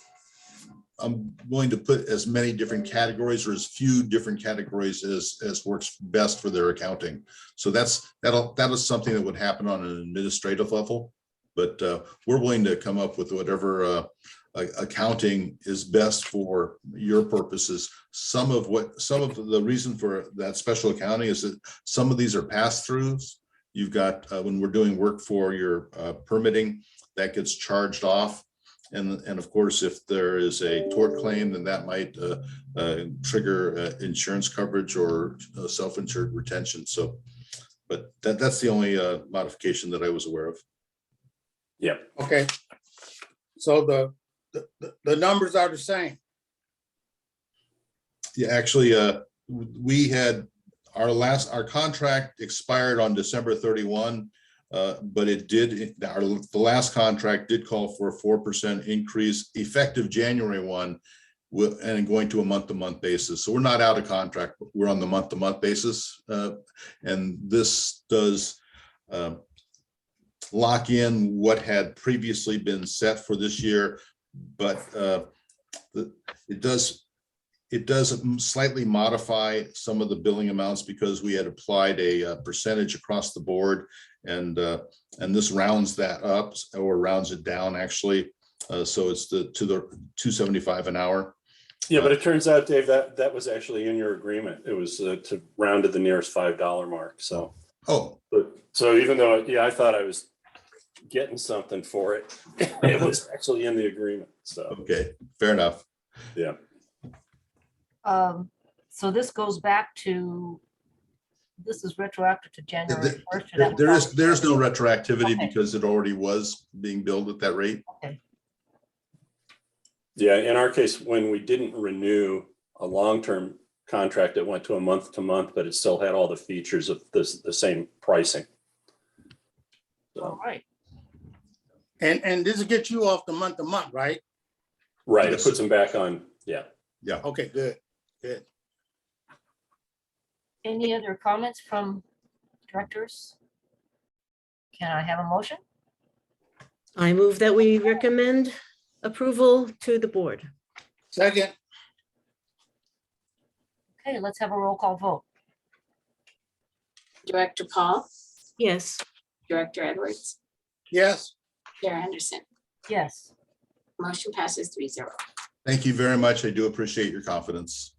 put as many different categories or as few different categories as works best for their accounting. So that was something that would happen on an administrative level, but we're willing to come up with whatever accounting is best for your purposes. Some of the reason for that special accounting is that some of these are pass-throughs. You've got when we're doing work for your permitting, that gets charged off. And of course, if there is a tort claim, then that might trigger insurance coverage or self-insured retention. So, but that's the only modification that I was aware of.
Yeah.
Okay. So the numbers are the same.
Yeah, actually, we had our contract expired on December 31. But the last contract did call for a 4% increase effective January 1 and going to a month-to-month basis. So we're not out of contract, but we're on the month-to-month basis. And this does lock in what had previously been set for this year, but it does It does slightly modify some of the billing amounts because we had applied a percentage across the board, and this rounds that up or rounds it down actually. So it's to the $2.75 an hour.
Yeah, but it turns out, Dave, that was actually in your agreement. It was to round to the nearest $5 mark. So,
Oh,
so even though, yeah, I thought I was getting something for it, it was actually in the agreement. So,
okay, fair enough.
yeah.
So this goes back to, this is retroactive to January 1st.
There's no retroactivity
Okay.
because it already was being billed at that rate.
Yeah, in our case, when we didn't renew a long-term contract, it went to a month-to-month, but it still had all the features of the same pricing.
All
So,
right.
And this will get you off the month to month, right?
right, it
Yes.
puts them back on, yeah.
Yeah.
Okay, good, good.
Any other comments from directors? Can I have a motion?
I move that we recommend approval to the board.
Second,
Okay, let's have a roll call vote.
Director Paul,
Yes,
Director Edwards,
yes,
Chair Henderson.
Yes.
Motion passes 3-0.
Thank you very much. I do appreciate your confidence.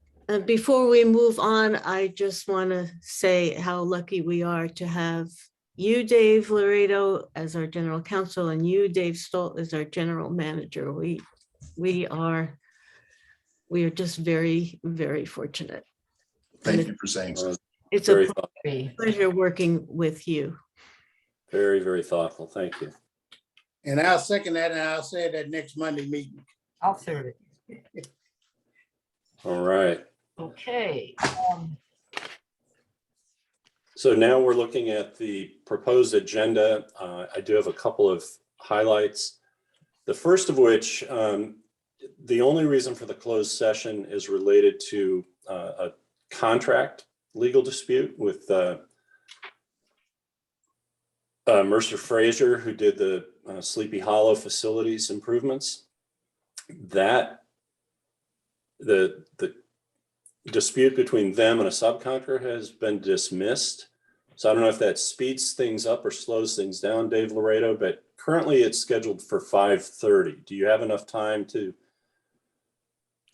before we move on, I just want to say how lucky we are to have you, Dave Laredo, as our general counsel, and you, Dave Stolt, as our general manager. We are just very, very fortunate.
Thank you for saying so.
It's
Very
a
thoughtful,
pleasure working with you.
very, very thoughtful. Thank you.
and I'll second that, and I'll say it at next Monday meeting.
I'll third it.
All right.
Okay.
So now we're looking at the proposed agenda. I do have a couple of highlights. The first of which, the only reason for the closed session is related to a contract legal dispute with Mercer Fraser, who did the Sleepy Hollow facilities improvements. That the dispute between them and a subcontractor has been dismissed. So I don't know if that speeds things up or slows things down, Dave Laredo, but currently it's scheduled for 5:30. Do you have enough time to?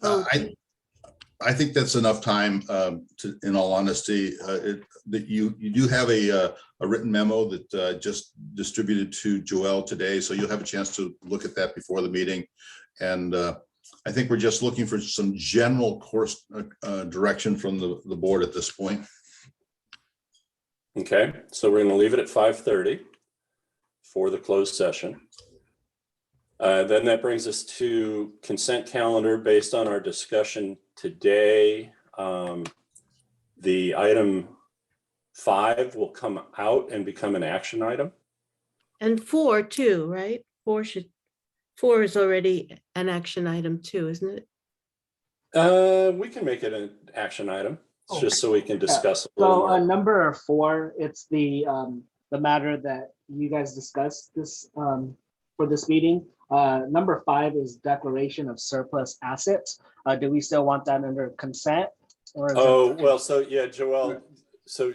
I think that's enough time to, in all honesty, that you do have a written memo that just distributed to Joelle today. So you'll have a chance to look at that before the meeting. And I think we're just looking for some general course direction from the board at this point.
Okay, so we're going to leave it at 5:30 for the closed session. Then that brings us to consent calendar based on our discussion today. The item 5 will come out and become an action item.
And 4 too, right? 4 is already an action item too, isn't it?
We can make it an action item. It's just so we can discuss a
So
little more.
number 4, it's the matter that you guys discussed this for this meeting. Number 5 is declaration of surplus assets. Do we still want that under consent? Or is
Oh,
it-
well, so yeah, Joelle, so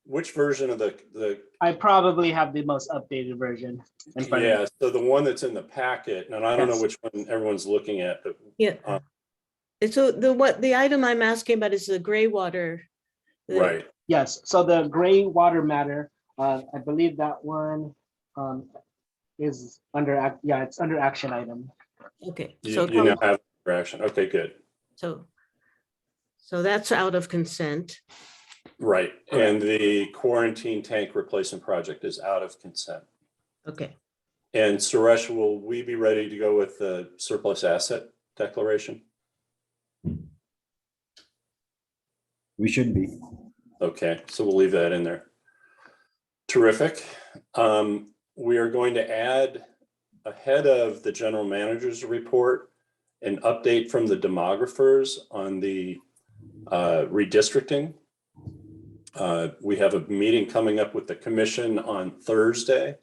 which version of the
I probably have the most updated version in front of me.
yeah, so the one that's in the packet, and I don't know
Yes.
which one everyone's looking at, but
Yeah. And so the item I'm asking about is the gray water.
right.
Yes, so the gray water matter, I believe that one is under, it's under action item.
Okay,
You now have action. Okay, good.
so that's out of consent.
Right. And the quarantine tank replacement project is out of consent.
Okay,
And Suresh, will we be ready to go with the surplus asset declaration?
We should be.
Okay, so we'll leave that in there. Terrific. We are going to add, ahead of the general manager's report, an update from the demographers on the redistricting. We have a meeting coming up with the commission on Thursday.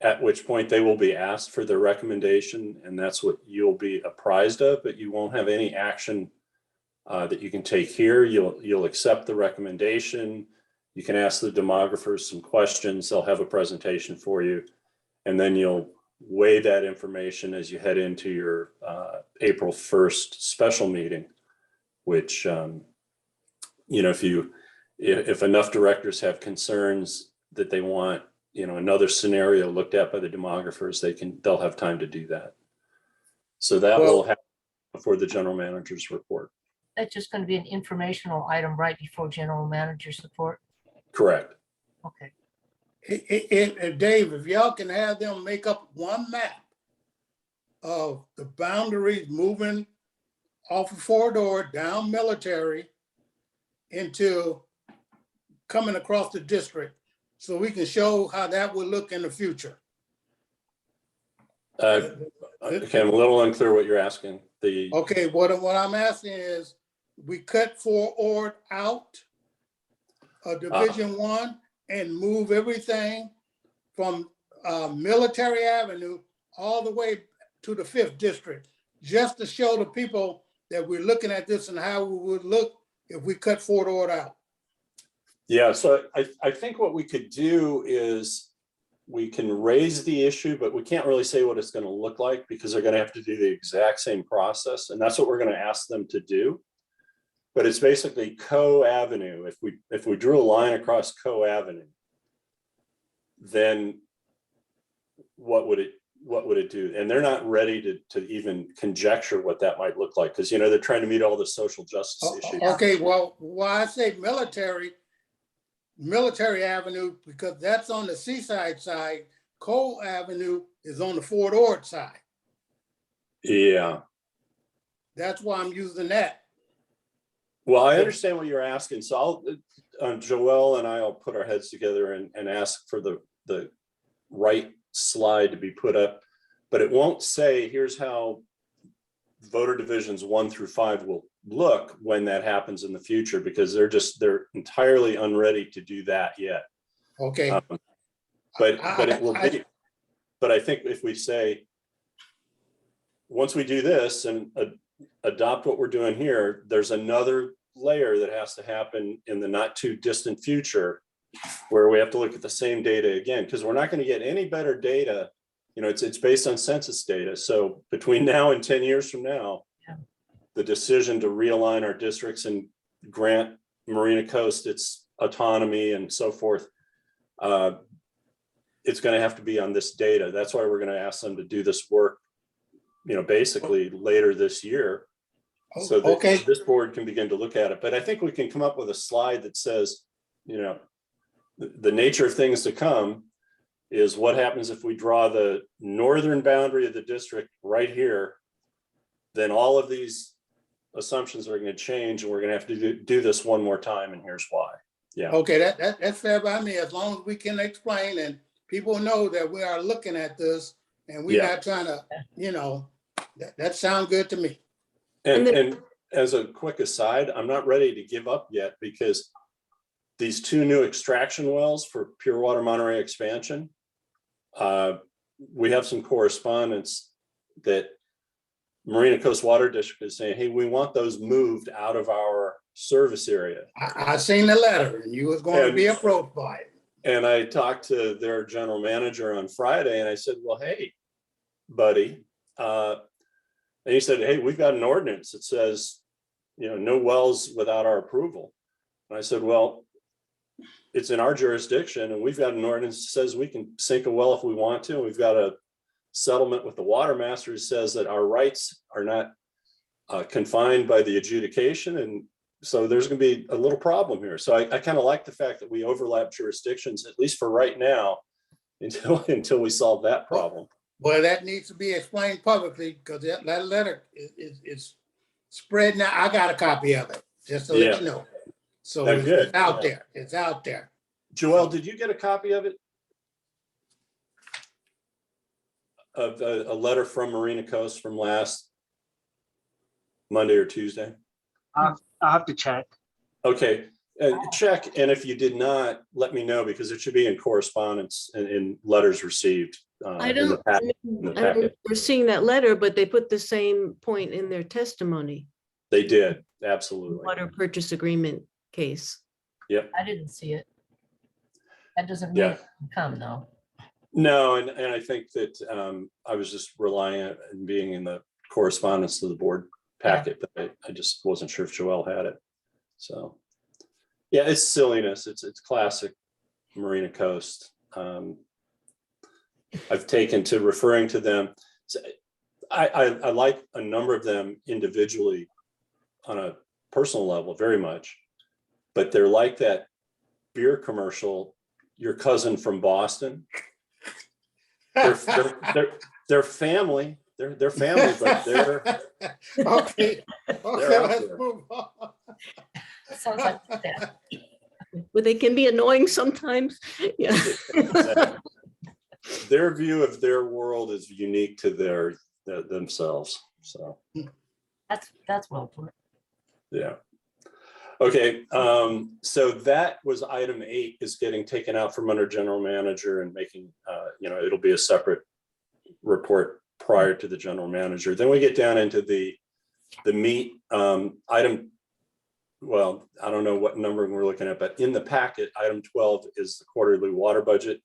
at which point they will be asked for their recommendation, and that's what you'll be apprised of, but you won't have any action that you can take here. You'll accept the recommendation. You can ask the demographers some questions. They'll have a presentation for you, and then you'll weigh that information as you head into your April 1st special meeting, which, if enough directors have concerns that they want, another scenario looked at by the demographers, they'll have time to do that. So that will happen before the general manager's report.
That's just going to be an informational item right before general manager's report.
Correct.
Okay.
Dave, if y'all can have them make up one map of the boundaries moving off of Fort Ord down Military into coming across the district, so we can show how that would look in the future.
Okay, I'm a little unclear what you're asking.
Okay, what I'm asking is, we cut Fort Ord out of Division 1 and move everything from Military Avenue all the way to the 5th District, just to show the people that we're looking at this and how we would look if we cut Fort Ord out.
Yeah, so I think what we could do is we can raise the issue, but we can't really say what it's going to look like because they're going to have to do the exact same process. And that's what we're going to ask them to do. But it's basically Co Avenue. If we drew a line across Co Avenue, then what would it do? And they're not ready to even conjecture what that might look like, because they're trying to meet all the social justice issues.
Okay, well, why I say Military Avenue, because that's on the Seaside side. Cole Avenue is on the Fort Ord side.
Yeah.
That's why I'm using that.
Well, I understand what you're asking. So Joelle and I will put our heads together and ask for the right slide to be put up, but it won't say, here's how voter divisions 1 through 5 will look when that happens in the future, because they're entirely unready to do that yet.
Okay.
But it will be, but I think if we say, once we do this and adopt what we're doing here, there's another layer that has to happen in the not too distant future where we have to look at the same data again, because we're not going to get any better data. It's based on census data. So between now and 10 years from now, the decision to realign our districts and grant Marina Coast its autonomy and so forth, it's going to have to be on this data. That's why we're going to ask them to do this work, basically later this year, so that this board can begin to look at it. But I think we can come up with a slide that says, the nature of things to come is what happens if we draw the northern boundary of the district right here, then all of these assumptions are going to change and we're going to have to do this one more time, and here's why. Yeah.
Okay, that's fair by me, as long as we can explain and people know that we are looking at this and we're not trying to, that sounds good to me.
And as a quick aside, I'm not ready to give up yet, because these 2 new extraction wells for Pure Water Monterey expansion, we have some correspondence that Marina Coast Water District is saying, hey, we want those moved out of our service area.
I seen the letter and you was going to be approached by it.
And I talked to their general manager on Friday and I said, well, hey, buddy. And he said, hey, we've got an ordinance that says, no wells without our approval. And I said, well, it's in our jurisdiction and we've got an ordinance that says we can sink a well if we want to. We've got a settlement with the water master that says that our rights are not confined by the adjudication. And so there's going to be a little problem here. So I kind of like the fact that we overlap jurisdictions, at least for right now, until we solve that problem.
Well, that needs to be explained publicly, because that letter is spread now. I got a copy of it, just to let you know. So it's out there. It's out there.
Joelle, did you get a copy of it? Of a letter from Marina Coast from last Monday or Tuesday?
I'll have to check.
Okay, check. And if you did not, let me know, because it should be in correspondence and in letters received.
I
in the
don't,
pack-
I
in the
don't remember
packet.
seeing that letter, but they put the same point in their testimony,
They did, absolutely.
water purchase agreement case.
Yep.
I didn't see it. That doesn't
Yeah.
mean it can come though.
No, and I think that I was just relying on and being in the correspondence to the board packet, but I just wasn't sure if Joelle had it. So, yeah, it's silliness. It's classic Marina Coast. I've taken to referring to them. So I like a number of them individually on a personal level very much, but they're like that beer commercial, your cousin from Boston. They're family. They're family, but they're
Okay,
They're out
let's
there.
move on.
Sounds like that.
Well, they can be annoying sometimes. Yeah.
their view of their world is unique to themselves. So
That's well put.
yeah. Okay, so that was item 8 is getting taken out from under general manager and making, it'll be a separate report prior to the general manager. Then we get down into the meat item. Well, I don't know what number we're looking at, but in the packet, item 12 is the quarterly water budget.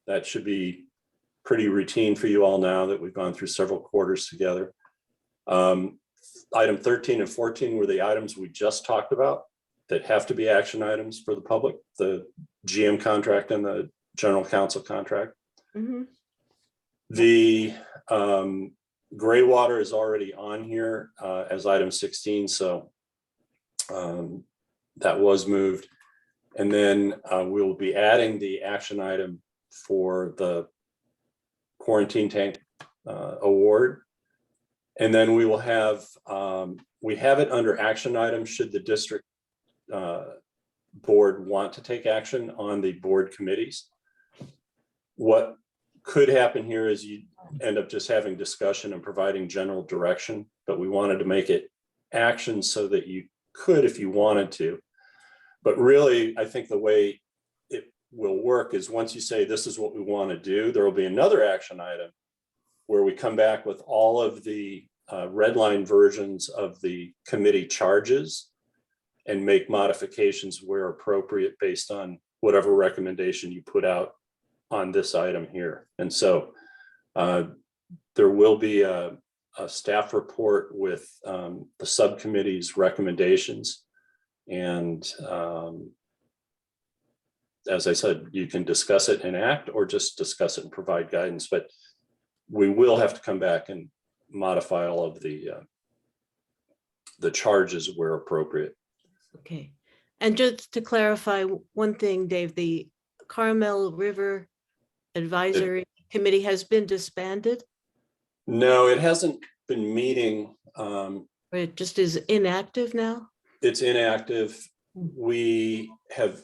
That should be pretty routine for you all now that we've gone through several quarters together. Item 13 and 14 were the items we just talked about that have to be action items for the public, the GM contract and the general counsel contract.
Mhm.
The gray water is already on here as item 16, so that was moved. And then we will be adding the action item for the quarantine tank award. And then we will have, we have it under action items should the district board want to take action on the board committees. What could happen here is you end up just having discussion and providing general direction, but we wanted to make it action so that you could if you wanted to. But really, I think the way it will work is once you say this is what we want to do, there will be another action item where we come back with all of the red line versions of the committee charges and make modifications where appropriate based on whatever recommendation you put out on this item here. And so there will be a staff report with the subcommittee's recommendations. And as I said, you can discuss it and act or just discuss it and provide guidance, but we will have to come back and modify all of the charges where appropriate.
Okay. And just to clarify one thing, Dave, the Carmel River Advisory Committee has been disbanded,
No, it hasn't been meeting.
or it just is inactive now?
It's inactive. We have,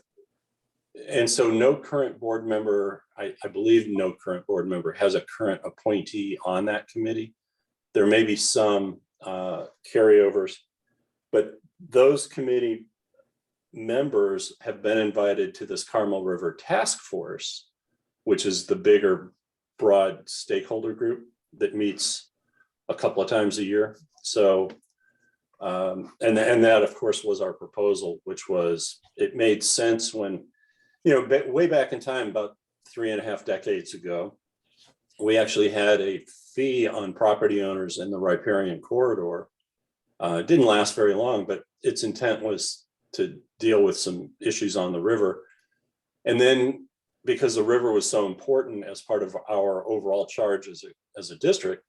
and so no current board member, I believe no current board member has a current appointee on that committee. There may be some carryovers, but those committee members have been invited to this Carmel River Task Force, which is the bigger, broad stakeholder group that meets a couple of times a year. So, and that of course was our proposal, which was, it made sense when, way back in time, about 3.5 decades ago, we actually had a fee on property owners in the riparian corridor. It didn't last very long, but its intent was to deal with some issues on the river. And then because the river was so important as part of our overall charge as a district,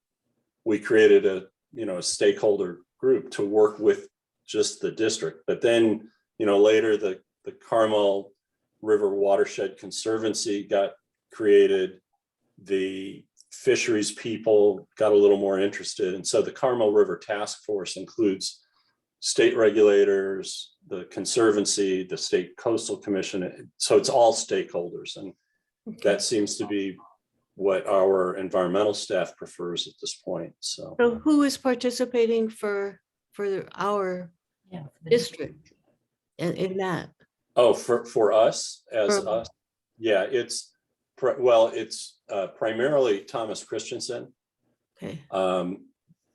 we created a stakeholder group to work with just the district. But then, later the Carmel River Watershed Conservancy got created. The fisheries people got a little more interested. And so the Carmel River Task Force includes state regulators, the Conservancy, the State Coastal Commission. So it's all stakeholders. And that seems to be what our environmental staff prefers at this point. So
who is participating for our
Yeah.
district in that?
oh, for us as
For-
us, yeah, it's Well, it's primarily Thomas Christensen,
Okay,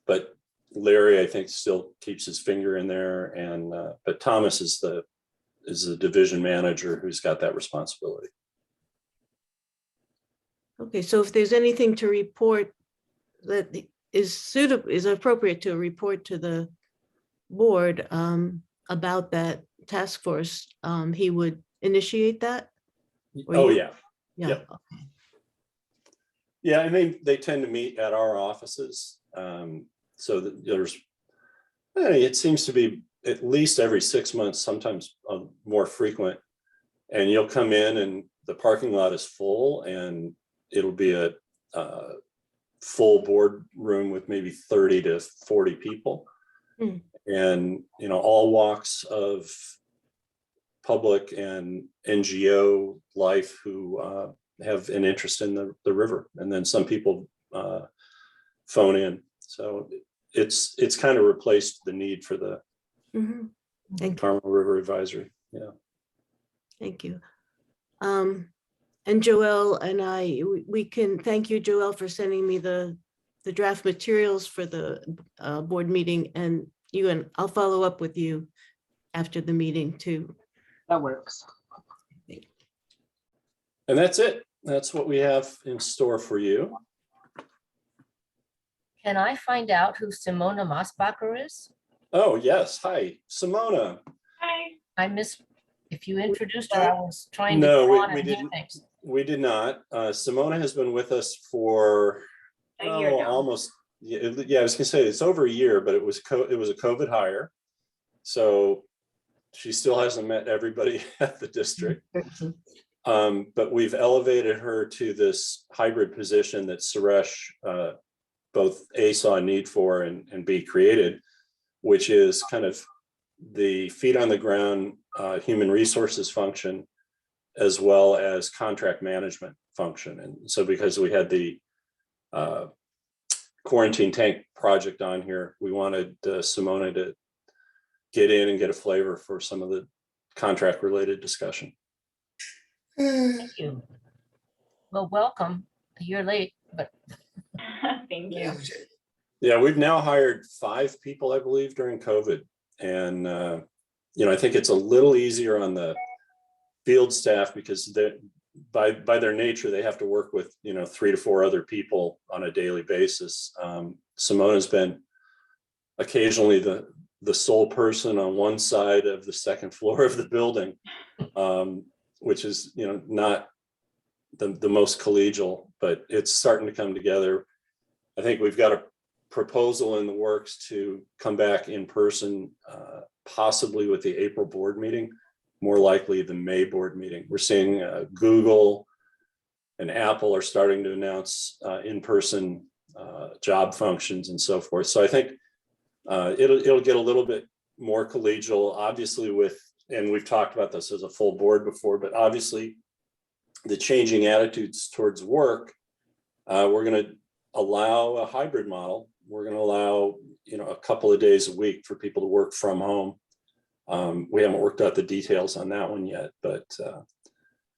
but Larry, I think, still keeps his finger in there, and but Thomas is the division manager who's got that responsibility.
okay, so if there's anything to report that is suitable, is appropriate to report to the board about that task force, he would initiate that? Or
Oh,
you-
yeah.
Yeah,
Yep. Yeah, and they tend to meet at our offices. So that there's, it seems to be at least every 6 months, sometimes more frequent. And you'll come in and the parking lot is full, and it'll be a full board room with maybe 30 to 40 people.
Hmm.
And, all walks of public and NGO life who have an interest in the river. And then some people phone in. So it's kind of replaced the need for the
Mhm. Thank you.
Carmel River Advisory. Yeah.
Thank you. And Joelle and I, we can thank you, Joelle, for sending me the draft materials for the board meeting, and I'll follow up with you after the meeting too.
That works.
And that's it. That's what we have in store for you.
Can I find out who Simona Mosbacher is?
Oh, yes. Hi, Simona.
I missed, if you introduced her, I was trying to.
No,
go on
we
and hear
didn't.
things.
We did not. Simona has been with us for almost, I was gonna say it's over a year, but it was a COVID hire. So she still hasn't met everybody at the district. But we've elevated her to this hybrid position that Suresh both A, saw a need for, and B, created, which is kind of the feet on the ground human resources function, as well as contract management function. And so because we had the quarantine tank project on here, we wanted Simona to get in and get a flavor for some of the contract related discussion.
Thank you. Well, welcome. You're late, but
Thank you.
Yeah, we've now hired 5 people, I believe, during COVID. And, I think it's a little easier on the field staff because by their nature, they have to work with, 3 to 4 other people on a daily basis. Simona's been occasionally the sole person on one side of the second floor of the building, which is, not the most collegial, but it's starting to come together. I think we've got a proposal in the works to come back in person, possibly with the April board meeting, more likely the May board meeting. We're seeing Google and Apple are starting to announce in-person job functions and so forth. So I think it'll get a little bit more collegial, obviously and we've talked about this as a full board before, but obviously the changing attitudes towards work, we're going to allow a hybrid model. We're going to allow, a couple of days a week for people to work from home. We haven't worked out the details on that one yet, but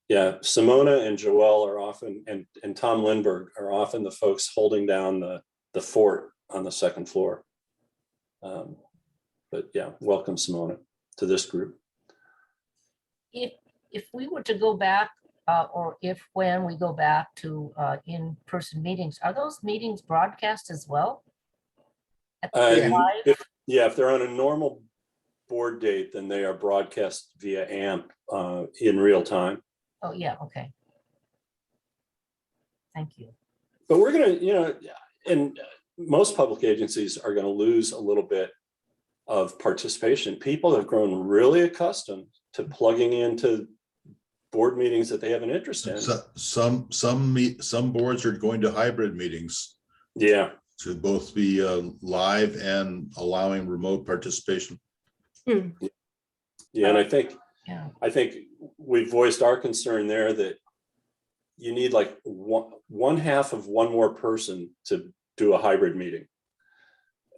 yeah, Simona and Joelle are often, and Tom Lindbergh are often the folks holding down the fort on the second floor. But yeah, welcome Simona to this group.
if we were to go back, or when we go back to in-person meetings, are those meetings broadcast as well? Live?
If they're on a normal board date, then they are broadcast via AMP in real time.
Oh, yeah, okay. Thank you.
But we're gonna, and most public agencies are gonna lose a little bit of participation. People have grown really accustomed to plugging into board meetings that they have an interest in.
Some boards are going to hybrid meetings
Yeah.
to both be live and allowing remote participation.
Yeah, and I think we voiced our concern there that you need like one half of one more person to do a hybrid meeting.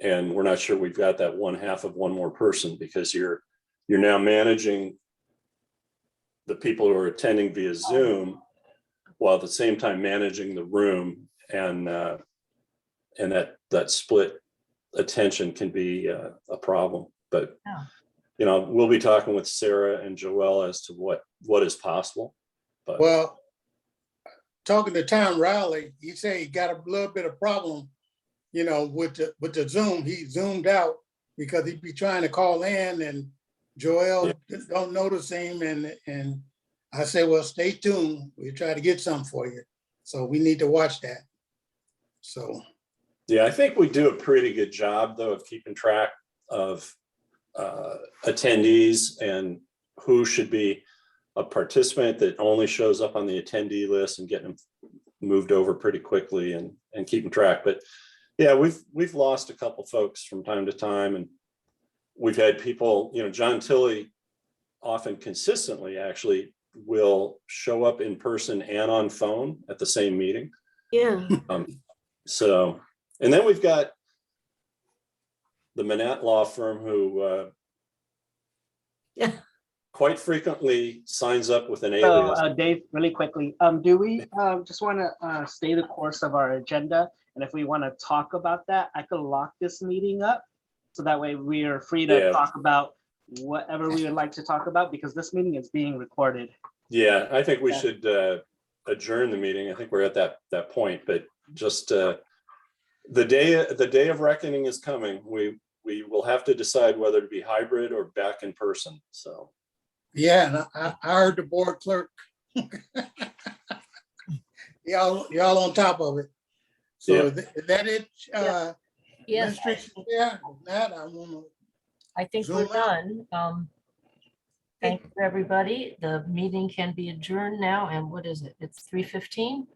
And we're not sure we've got that one half of one more person, because you're now managing the people who are attending via Zoom, while at the same time managing the room, and that split attention can be a problem. But
Yeah.
you know, we'll be talking with Sarah and Joelle as to what is possible. But
Well, talking to Tom Riley, he said he got a little bit of problem, you know, with the Zoom. He zoomed out because he'd be trying to call in and Joel don't notice him. And I say, well, stay tuned. We'll try to get some for you. So we need to watch that. So,
yeah, I think we do a pretty good job though of keeping track of attendees and who should be a participant that only shows up on the attendee list, and getting them moved over pretty quickly and keeping track. But yeah, we've lost a couple folks from time to time, and we've had people, you know, John Tilley often consistently actually will show up in person and on phone at the same meeting.
Yeah.
So, and then we've got the Manat Law Firm who
Yeah.
quite frequently signs up with an
So,
alias.
Dave, really quickly, do we just want to stay the course of our agenda? And if we want to talk about that, I could lock this meeting up. So that way we are free to
Yeah.
talk about whatever we would like to talk about, because this meeting is being recorded.
Yeah, I think we
Yeah.
should adjourn the meeting. I think we're at that point, but just the day of reckoning is coming. We will have to decide whether to be hybrid or back in person. So
yeah, and I heard the board clerk. Y'all on top of it. So
Yeah.
is that it?
Yes,
Yeah, that I want to.
I think we're
Zoom out.
done. Thank you, everybody. The meeting can be adjourned now. And what is it? It's 3:15?